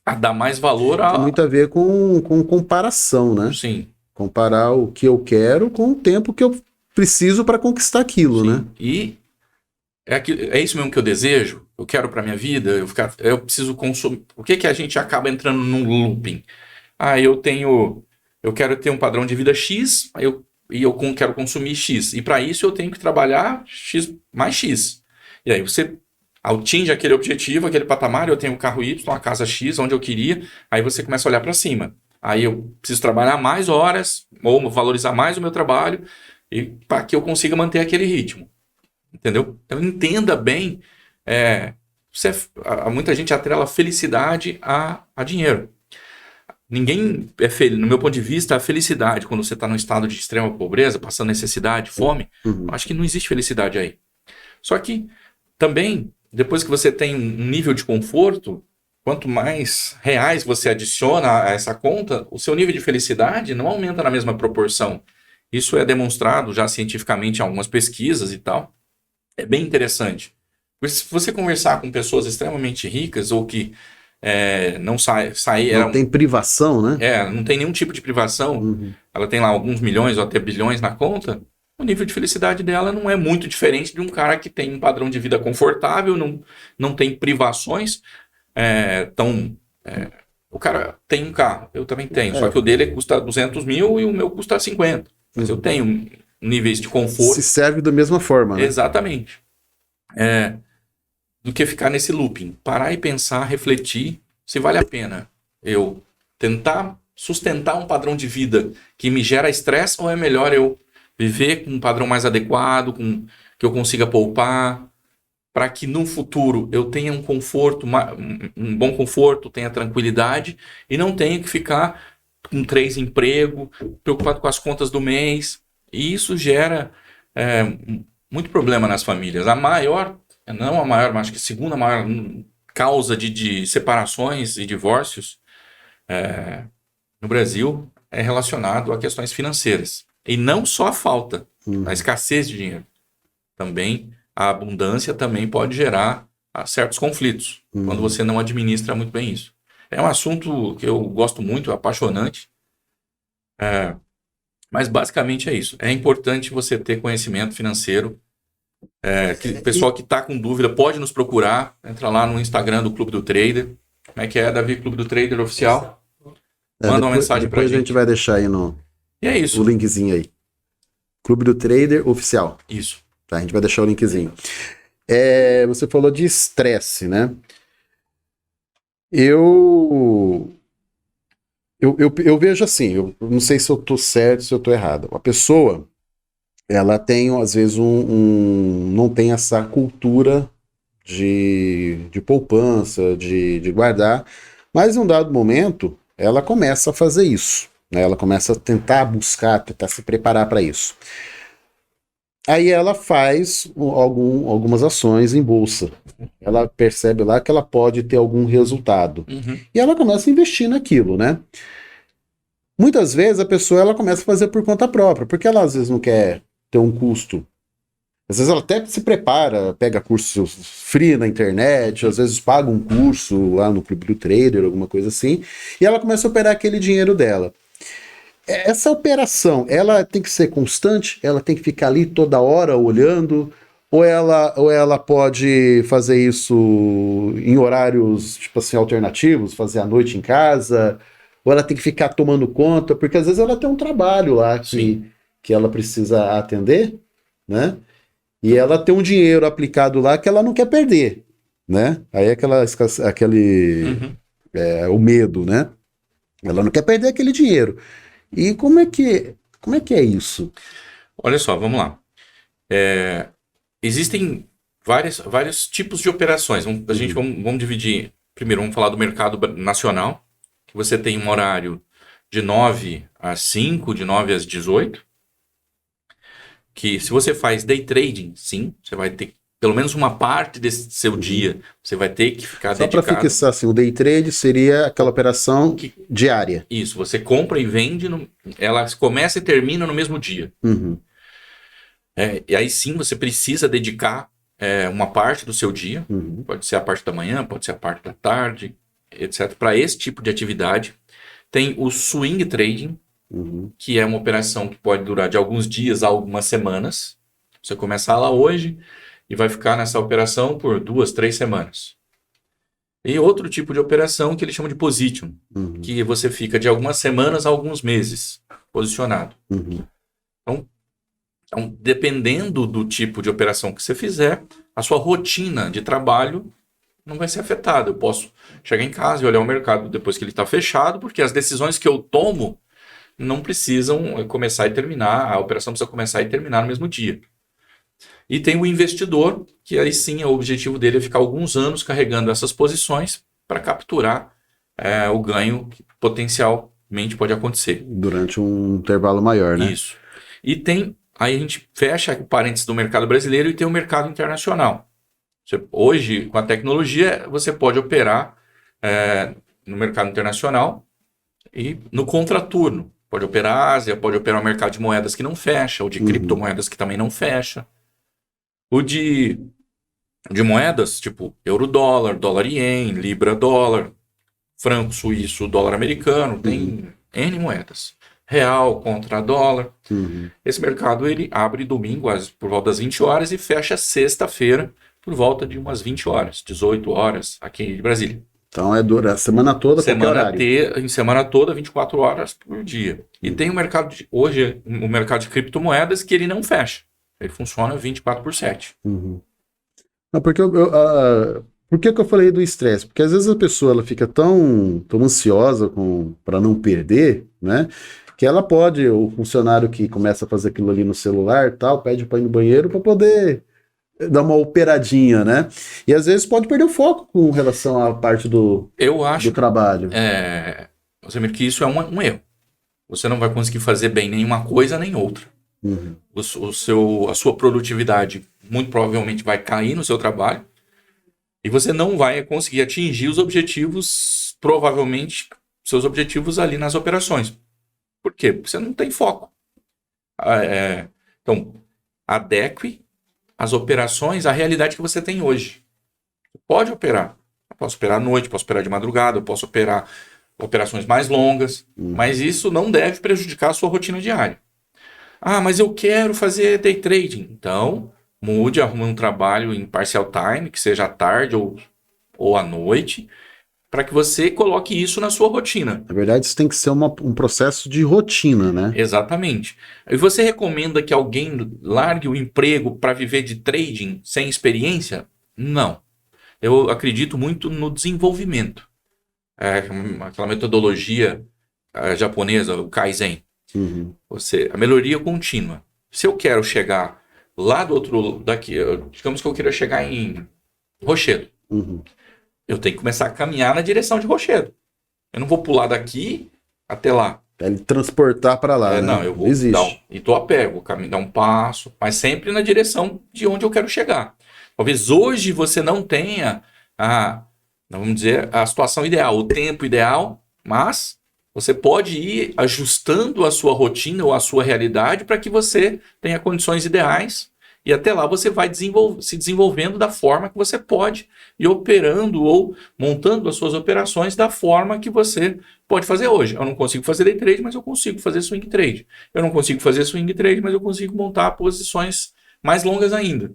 a dar mais valor Tem muito a ver com comparação, né? Sim. Comparar o que eu quero com o tempo que eu preciso para conquistar aquilo, Sim. né? E é isso mesmo que eu desejo? Eu quero para minha vida? Eu preciso consumir. Por que a gente acaba entrando num looping? Eu quero ter um padrão de vida X, e eu quero consumir X. E para isso eu tenho que trabalhar X mais X. E aí você atinge aquele objetivo, aquele patamar, eu tenho um carro Y, uma casa X, onde eu queria, aí você começa a olhar para cima. Aí eu preciso trabalhar mais horas, ou valorizar mais o meu trabalho, para que eu consiga manter aquele ritmo. Entendeu? Então entenda bem, muita gente atrela felicidade a dinheiro. Ninguém é feliz, no meu ponto de vista, a felicidade, quando você está num estado de extrema pobreza, passando necessidade, fome, acho que não existe felicidade aí. Só que também, depois que você tem um nível de conforto, quanto mais reais você adiciona a essa conta, o seu nível de felicidade não aumenta na mesma proporção. Isso é demonstrado já cientificamente em algumas pesquisas e tal. É bem interessante. Se você conversar com pessoas extremamente ricas ou que não tem privação, né? Não tem nenhum tipo de privação. Ela tem lá alguns milhões ou até bilhões na conta. O nível de felicidade dela não é muito diferente de um cara que tem um padrão de vida confortável, não tem privações. O cara tem um carro, eu também tenho. Só que o dele custa 200 mil e o meu custa 50. Mas eu tenho níveis de conforto. Se serve da mesma forma, né? Exatamente. Do que ficar nesse looping. Parar e pensar, refletir se vale a pena eu tentar sustentar um padrão de vida que me gera estresse, ou é melhor eu viver com um padrão mais adequado, que eu consiga poupar, para que no futuro eu tenha um conforto, um bom conforto, tenha tranquilidade e não tenha que ficar com 3 empregos, preocupado com as contas do mês. E isso gera muito problema nas famílias. Não a maior, mas acho que a segunda maior causa de separações e divórcios no Brasil é relacionado a questões financeiras. E não só a falta, a escassez de dinheiro. Também a abundância também pode gerar certos conflitos, quando você não administra muito bem isso. É um assunto que eu gosto muito, é apaixonante. Mas basicamente é isso. É importante você ter conhecimento financeiro. O pessoal que está com dúvida pode nos procurar. Entra lá no Instagram do Clube do Trader. Como é que é, Davi? Clube do Trader Oficial. Manda uma mensagem pra gente. Depois a gente vai deixar aí e é isso. O linkzinho aí. Clube do Trader Oficial. Isso. Tá, a gente vai deixar o linkzinho. Você falou de estresse, né? Eu vejo assim, eu não sei se eu tô certo, se eu tô errado. A pessoa, ela tem, às vezes, não tem essa cultura de poupança, de guardar, mas em um dado momento ela começa a fazer isso, né? Ela começa a tentar buscar, tentar se preparar para isso. Aí ela faz algumas ações em bolsa. Ela percebe lá que ela pode ter algum resultado. Uhum. E ela começa a investir naquilo, né? Muitas vezes a pessoa ela começa a fazer por conta própria, porque ela às vezes não quer ter um custo. Às vezes ela até se prepara, pega curso free na internet, às vezes paga um curso lá no Clube do Trader, alguma coisa assim, e ela começa a operar aquele dinheiro dela. Essa operação, ela tem que ser constante? Ela tem que ficar ali toda hora olhando? Ou ela pode fazer isso em horários, tipo assim, alternativos, fazer à noite em casa? Ou ela tem que ficar tomando conta? Porque às vezes ela tem um trabalho lá que ela precisa atender, né? E ela tem um dinheiro aplicado lá que ela não quer perder, né? Aí é o medo, né? Ela não quer perder aquele dinheiro. E como é que é isso? Olha só, vamos lá. Existem vários tipos de operações. Vamos dividir. Primeiro, vamos falar do mercado nacional, que você tem um horário de 9 às 5, de 9 às 18. Que se você faz day trading, sim, você vai ter pelo menos uma parte desse seu dia, você vai ter que ficar dedicado. Só para fixar, assim, o day trade seria aquela operação diária. Isso, você compra e vende, ela começa e termina no mesmo dia. Uhum. E aí sim você precisa dedicar uma parte do seu dia, pode ser a parte da manhã, pode ser a parte da tarde, etc. Para esse tipo de atividade. Tem o swing trading, que é uma operação que pode durar de alguns dias a algumas semanas. Você começar lá hoje e vai ficar nessa operação por 2, 3 semanas. E outro tipo de operação que ele chama de position, que você fica de algumas semanas a alguns meses posicionado. Então, dependendo do tipo de operação que você fizer, a sua rotina de trabalho não vai ser afetada. Eu posso chegar em casa e olhar o mercado depois que ele está fechado, porque as decisões que eu tomo não precisam começar e terminar, a operação precisa começar e terminar no mesmo dia. E tem o investidor, que aí sim o objetivo dele é ficar alguns anos carregando essas posições para capturar o ganho que potencialmente pode acontecer. Durante um intervalo maior, né? Isso. E aí a gente fecha o parênteses do mercado brasileiro e tem o mercado internacional. Hoje, com a tecnologia, você pode operar no mercado internacional e no contraturno. Pode operar Ásia, pode operar o mercado de moedas que não fecha, ou de criptomoedas que também não fecha. O de moedas, tipo euro-dólar, dólar-ien, libra-dólar, franco suíço, dólar americano, tem N moedas. Real contra dólar. Esse mercado ele abre domingo por volta das 20 horas e fecha sexta-feira por volta de umas 20 horas, 18 horas aqui em Brasília. Então dura a semana toda, qualquer horário. Em semana toda, 24 horas por dia. E tem o mercado hoje, o mercado de criptomoedas que ele não fecha. Ele funciona 24/7. Não, porque por que eu falei do estresse? Porque às vezes a pessoa ela fica tão ansiosa para não perder, né? Que ela pode, o funcionário que começa a fazer aquilo ali no celular, tal, pede para ir no banheiro para poder dar uma operadinha, né? E às vezes pode perder o foco com relação à parte do trabalho. Você que isso é um erro. Você não vai conseguir fazer bem nenhuma coisa nem outra. A sua produtividade muito provavelmente vai cair no seu trabalho e você não vai conseguir atingir os objetivos, provavelmente seus objetivos ali nas operações. Por quê? Porque você não tem foco. Então, adeque as operações à realidade que você tem hoje. Você pode operar. Eu posso operar à noite, posso operar de madrugada, eu posso operar operações mais longas, mas isso não deve prejudicar a sua rotina diária. Ah, mas eu quero fazer day trading. Então, arrume um trabalho em partial time, que seja à tarde ou à noite, para que você coloque isso na sua rotina. Na verdade, isso tem que ser um processo de rotina, né? Exatamente. E você recomenda que alguém largue o emprego para viver de trading sem experiência? Não. Eu acredito muito no desenvolvimento. Aquela metodologia japonesa, o Kaizen. A melhoria contínua. Se eu quero chegar lá do outro, daqui, digamos que eu queira chegar em Rochedo, eu tenho que começar a caminhar na direção de Rochedo. Eu não vou pular daqui até lá. Ele transportar para lá, né? Não, eu vou e tô a pé, vou dar um passo, mas sempre na direção de onde eu quero chegar. Talvez hoje você não tenha vamos dizer, a situação ideal, o tempo ideal, mas você pode ir ajustando a sua rotina ou a sua realidade para que você tenha condições ideais e até lá você vai se desenvolvendo da forma que você pode e operando ou montando as suas operações da forma que você pode fazer hoje. Eu não consigo fazer day trade, mas eu consigo fazer swing trade. Eu não consigo fazer swing trade, mas eu consigo montar posições mais longas ainda.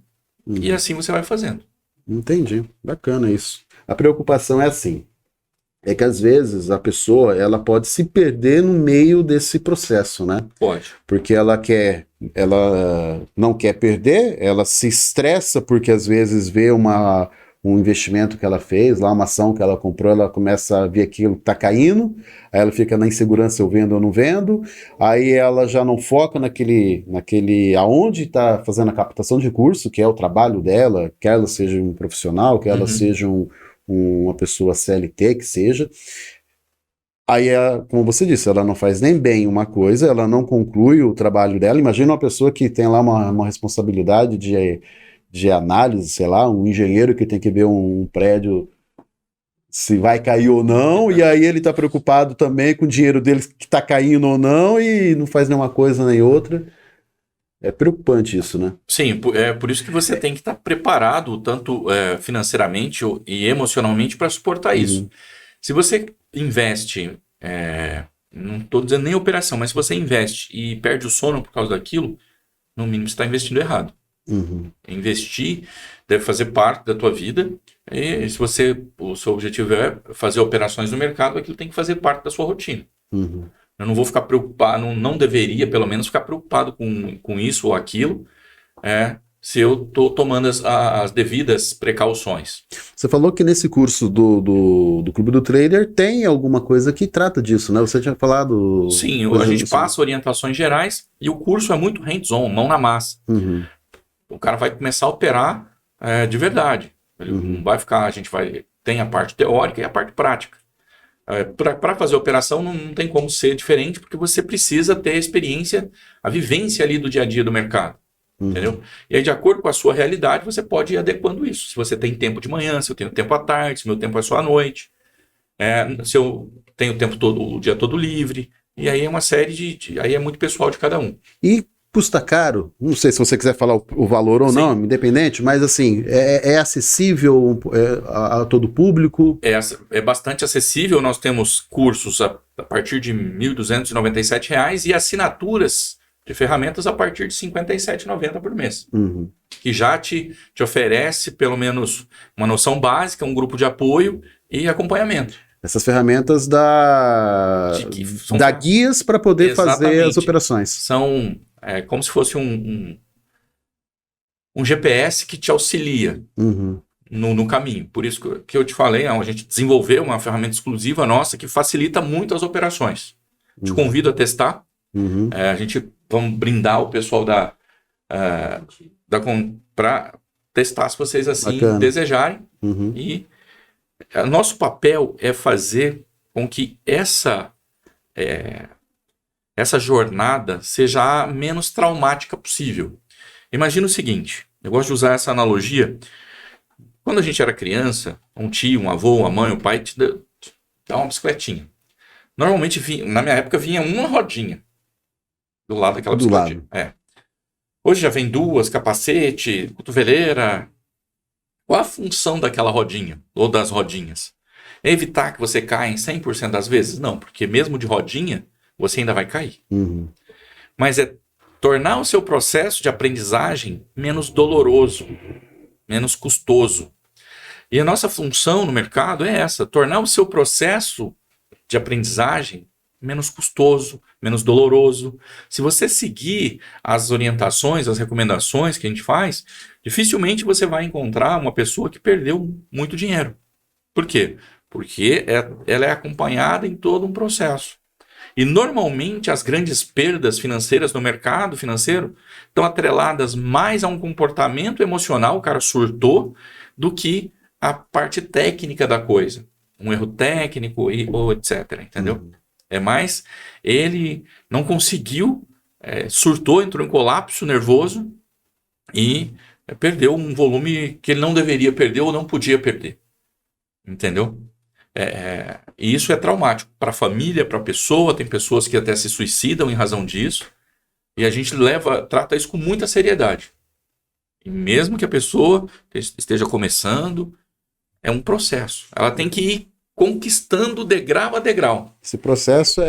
E assim você vai fazendo. Entendi. Bacana isso. A preocupação é assim, é que às vezes a pessoa ela pode se perder no meio desse processo, né? Pode. Porque ela não quer perder, ela se estressa porque às vezes vê um investimento que ela fez, lá uma ação que ela comprou, ela começa a ver aquilo que está caindo, aí ela fica na insegurança, eu vendo ou não vendo, aí ela já não foca naquele aonde está fazendo a captação de recurso, que é o trabalho dela, quer ela seja um profissional, quer ela seja uma pessoa CLT, que seja. Aí, como você disse, ela não faz nem bem uma coisa, ela não conclui o trabalho dela. Imagina uma pessoa que tem lá uma responsabilidade de análise, sei lá, um engenheiro que tem que ver um prédio se vai cair ou não, e aí ele está preocupado também com o dinheiro dele que está caindo ou não, e não faz nenhuma coisa nem outra. É preocupante isso, né? Sim, é por isso que você tem que estar preparado, tanto financeiramente e emocionalmente, para suportar isso. Se você investe, não estou dizendo nem operação, mas se você investe e perde o sono por causa daquilo, no mínimo você está investindo errado. Investir deve fazer parte da tua vida, e se o seu objetivo é fazer operações no mercado, aquilo tem que fazer parte da sua rotina. Eu não vou ficar preocupado, não deveria pelo menos ficar preocupado com isso ou aquilo, se eu estou tomando as devidas precauções. Você falou que nesse curso do Clube do Trader tem alguma coisa que trata disso, né? Você tinha falado... Sim, a gente passa orientações gerais e o curso é muito hands-on, mão na massa. O cara vai começar a operar de verdade. Ele não vai ficar, tem a parte teórica e a parte prática. Para fazer operação não tem como ser diferente, porque você precisa ter a experiência, a vivência ali do dia a dia do mercado. Entendeu? E aí, de acordo com a sua realidade, você pode ir adequando isso. Se você tem tempo de manhã, se eu tenho tempo à tarde, se meu tempo é só à noite, se eu tenho o tempo todo, o dia todo livre. E aí é uma série aí é muito pessoal de cada um. E custa caro? Não sei se você quiser falar o valor ou não, independente, mas assim, é acessível a todo público? É bastante acessível. Nós temos cursos a partir de R$ 1.297 e assinaturas de ferramentas a partir de R$ 57,90 por mês. Que já te oferece pelo menos uma noção básica, um grupo de apoio e acompanhamento. Essas ferramentas dá guias para poder fazer as operações. São como se fosse um GPS que te auxilia no caminho. Por isso que eu te falei, a gente desenvolveu uma ferramenta exclusiva nossa que facilita muito as operações. Te convido a testar. Vamos brindar o pessoal para testar se vocês assim desejarem. E nosso papel é fazer com que essa jornada seja a menos traumática possível. Imagina o seguinte, eu gosto de usar essa analogia. Quando a gente era criança, um tio, um avô, uma mãe, um pai te dá uma bicicletinha. Normalmente, na minha época, vinha uma rodinha do lado daquela bicicleta. Hoje já vem duas, capacete, cotoveleira. Qual a função daquela rodinha, ou das rodinhas? É evitar que você caia em 100% das vezes? Não, porque mesmo de rodinha, você ainda vai cair. Mas é tornar o seu processo de aprendizagem menos doloroso, menos custoso. E a nossa função no mercado é essa, tornar o seu processo de aprendizagem menos custoso, menos doloroso. Se você seguir as orientações, as recomendações que a gente faz, dificilmente você vai encontrar uma pessoa que perdeu muito dinheiro. Por quê? Porque ela é acompanhada em todo um processo. E normalmente as grandes perdas financeiras no mercado financeiro estão atreladas mais a um comportamento emocional, o cara surtou, do que a parte técnica da coisa. Um erro técnico ou etc. Entendeu? É mais, ele não conseguiu, surtou, entrou em colapso nervoso e perdeu um volume que ele não deveria perder ou não podia perder. Entendeu? E isso é traumático para a família, para a pessoa. Tem pessoas que até se suicidam em razão disso. E a gente trata isso com muita seriedade. E mesmo que a pessoa esteja começando, é um processo. Ela tem que ir conquistando degrau a degrau. Esse processo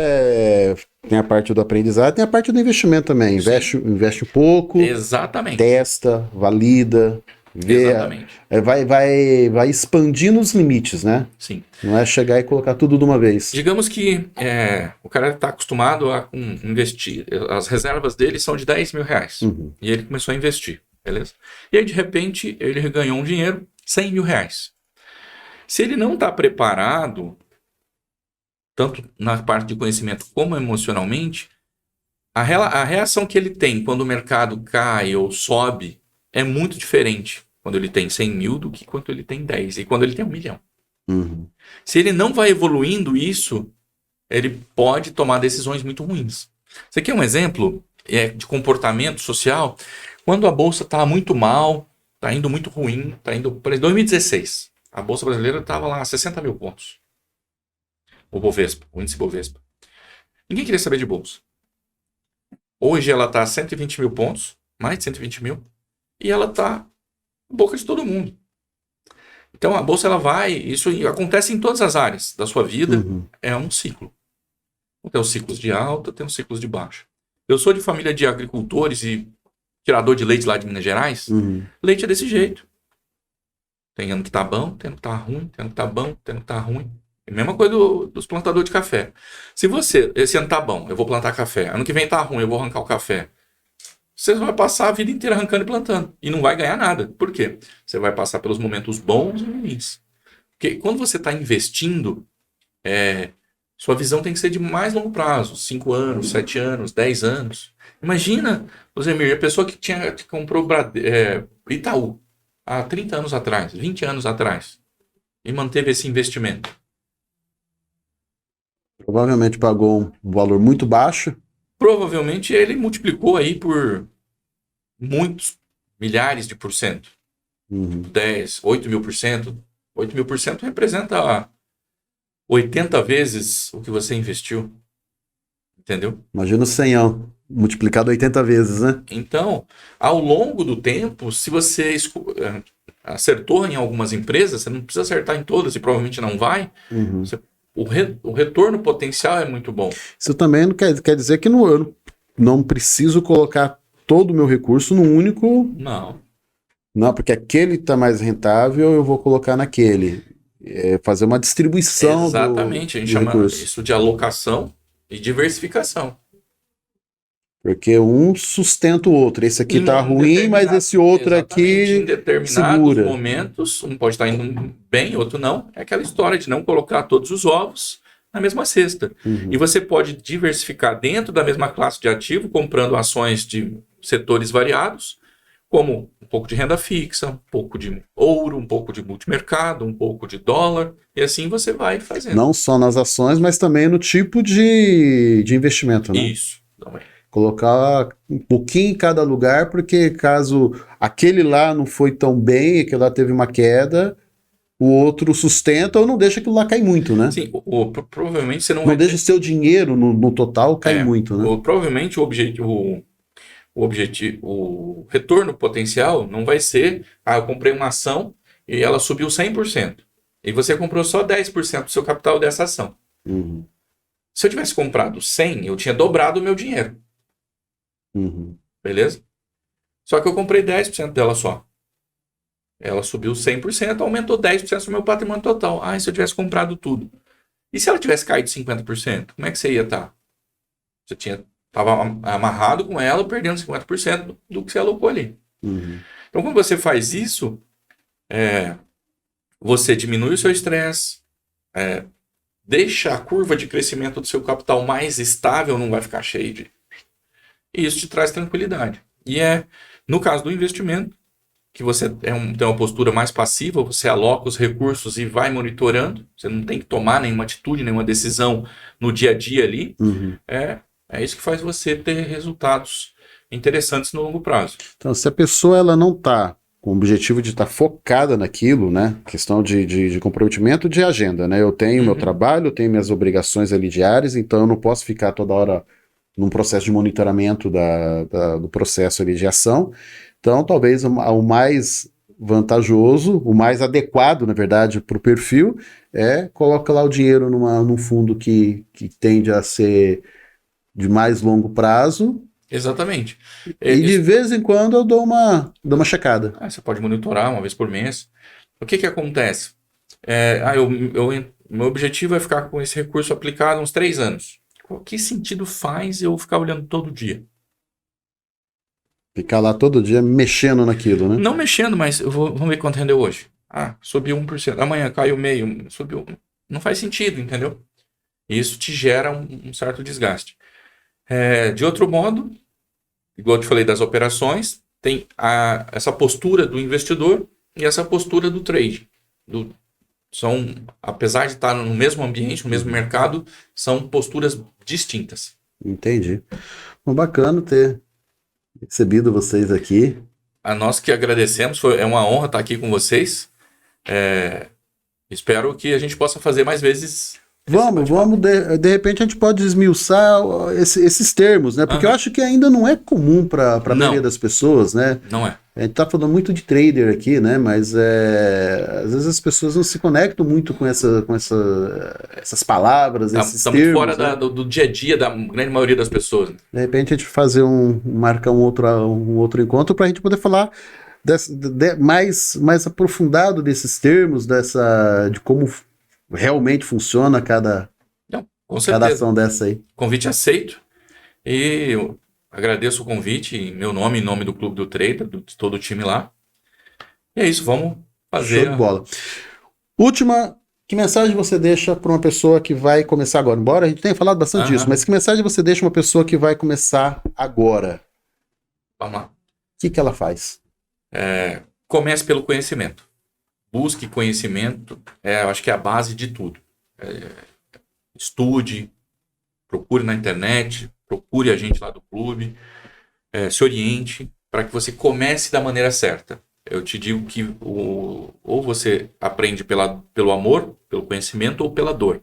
tem a parte do aprendizado, tem a parte do investimento também. Investe um pouco, exatamente, testa, valida, vê, exatamente. Vai expandindo os limites, né? Sim. Não é chegar e colocar tudo de uma vez. Digamos que o cara está acostumado a investir. As reservas dele são de 10 mil reais. E ele começou a investir, beleza? E aí, de repente, ele ganhou um dinheiro, 100 mil reais. Se ele não está preparado, tanto na parte de conhecimento como emocionalmente, a reação que ele tem quando o mercado cai ou sobe é muito diferente quando ele tem 100 mil do que quando ele tem 10 e quando ele tem 1 milhão. Se ele não vai evoluindo isso, ele pode tomar decisões muito ruins. Isso aqui é um exemplo de comportamento social. Quando a bolsa está muito mal, está indo muito ruim, está indo para 2016. A Bolsa Brasileira estava lá a 60 mil pontos. O Bovespa, o índice Bovespa. Ninguém queria saber de bolsa. Hoje ela está a 120 mil pontos, mais de 120 mil, e ela está na boca de todo mundo. Então a bolsa, ela vai, isso acontece em todas as áreas da sua vida, é um ciclo. Tem os ciclos de alta, tem os ciclos de baixa. Eu sou de família de agricultores e tirador de leite lá de Minas Gerais. Leite é desse jeito. Tem ano que tá bom, tem ano que tá ruim, tem ano que tá bom, tem ano que tá ruim. É a mesma coisa dos plantadores de café. Se esse ano tá bom, eu vou plantar café. Ano que vem tá ruim, eu vou arrancar o café. Você vai passar a vida inteira arrancando e plantando. E não vai ganhar nada. Por quê? Você vai passar pelos momentos bons e ruins. Porque quando você está investindo, sua visão tem que ser de mais longo prazo. 5 anos, 7 anos, 10 anos. Imagina, Rosemir, a pessoa que comprou Itaú há 30 anos atrás, 20 anos atrás, e manteve esse investimento. Provavelmente pagou um valor muito baixo. Provavelmente ele multiplicou aí por muitos milhares de por cento. 10, 8 mil por cento. 8 mil por cento representa 80 vezes o que você investiu. Entendeu? Imagina o 100 multiplicado 80 vezes, né? Então, ao longo do tempo, se você acertou em algumas empresas, você não precisa acertar em todas e provavelmente não vai, o retorno potencial é muito bom. Isso também não quer dizer que eu não preciso colocar todo o meu recurso num único... Não, porque aquele está mais rentável, eu vou colocar naquele. Fazer uma distribuição. Exatamente, a gente chama isso de alocação e diversificação. Porque um sustenta o outro. Esse aqui está ruim, mas esse outro aqui em determinados momentos, um pode estar indo bem, outro não. É aquela história de não colocar todos os ovos na mesma cesta. E você pode diversificar dentro da mesma classe de ativo, comprando ações de setores variados, como um pouco de renda fixa, um pouco de ouro, um pouco de multimercado, um pouco de dólar, e assim você vai fazendo. Não só nas ações, mas também no tipo de investimento, né? Isso, também. Colocar um pouquinho em cada lugar, porque caso aquele lá não foi tão bem, aquele lá teve uma queda, o outro sustenta ou não deixa aquilo lá cair muito, né? Sim, provavelmente você não vai... Não deixa o seu dinheiro no total cair muito, né? Provavelmente o retorno potencial não vai ser, eu comprei uma ação e ela subiu 100%. E você comprou só 10% do seu capital dessa ação. Se eu tivesse comprado 100, eu tinha dobrado o meu dinheiro. Beleza? Só que eu comprei 10% dela só. Ela subiu 100%, aumentou 10% do meu patrimônio total. E se eu tivesse comprado tudo? E se ela tivesse caído 50%? Como é que você ia estar? Você estava amarrado com ela, perdendo 50% do que você alocou ali. Então, quando você faz isso, você diminui o seu estresse, deixa a curva de crescimento do seu capital mais estável, não vai ficar cheio de... E isso te traz tranquilidade. E no caso do investimento, que você tem uma postura mais passiva, você aloca os recursos e vai monitorando, você não tem que tomar nenhuma atitude, nenhuma decisão no dia a dia ali, é isso que faz você ter resultados interessantes no longo prazo. Então, se a pessoa ela não está com o objetivo de estar focada naquilo, né? Questão de comprometimento de agenda, né? Eu tenho meu trabalho, eu tenho minhas obrigações ali diárias, então eu não posso ficar toda hora num processo de monitoramento do processo ali de ação. Então, talvez o mais vantajoso, o mais adequado, na verdade, para o perfil, coloca lá o dinheiro num fundo que tende a ser de mais longo prazo. Exatamente. E de vez em quando eu dou uma checada. Você pode monitorar uma vez por mês. O que acontece? Meu objetivo é ficar com esse recurso aplicado uns 3 anos. Que sentido faz eu ficar olhando todo dia? Ficar lá todo dia mexendo naquilo, né? Não mexendo, mas vamos ver quanto rendeu hoje. Subiu 1%. Amanhã caiu meio, subiu. Não faz sentido, entendeu? Isso te gera um certo desgaste. De outro modo, igual eu te falei das operações, tem essa postura do investidor e essa postura do trade. Apesar de estar no mesmo ambiente, no mesmo mercado, são posturas distintas. Entendi. Bom, bacana ter recebido vocês aqui. A nós que agradecemos, é uma honra estar aqui com vocês. Espero que a gente possa fazer mais vezes. Vamos, de repente a gente pode esmiuçar esses termos, né? Porque eu acho que ainda não é comum para a maioria das pessoas, né? Não é. A gente tá falando muito de trader aqui, né? Mas às vezes as pessoas não se conectam muito com essas palavras, esses termos. Está muito fora do dia a dia da grande maioria das pessoas. Né? De repente a gente marcar um outro encontro para a gente poder falar mais aprofundado desses termos, de como realmente funciona cada ação dessa aí. Convite aceito. E eu agradeço o convite em meu nome, em nome do Clube do Trader, de todo o time lá. E é isso, vamos fazer. Show de bola. Última, que mensagem você deixa para uma pessoa que vai começar agora? Embora a gente tenha falado bastante disso, mas que mensagem você deixa uma pessoa que vai começar agora? Vamos lá. O que ela faz? Comece pelo conhecimento. Busque conhecimento, eu acho que é a base de tudo. Estude, procure na internet, procure a gente lá do clube, se oriente para que você comece da maneira certa. Eu te digo que ou você aprende pelo amor, pelo conhecimento ou pela dor.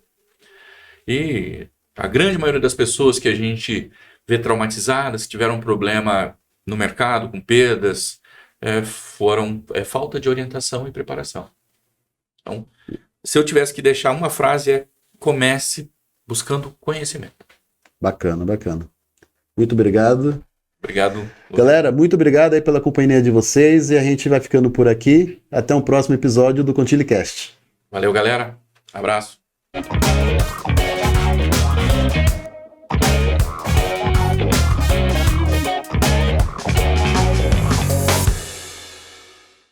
E a grande maioria das pessoas que a gente vê traumatizadas, que tiveram um problema no mercado, com perdas, foram falta de orientação e preparação. Então, se eu tivesse que deixar uma frase, comece buscando conhecimento. Bacana. Muito obrigado. Obrigado. Galera, muito obrigado aí pela companhia de vocês e a gente vai ficando por aqui. Até um próximo episódio do ContileCast. Valeu, galera. Abraço.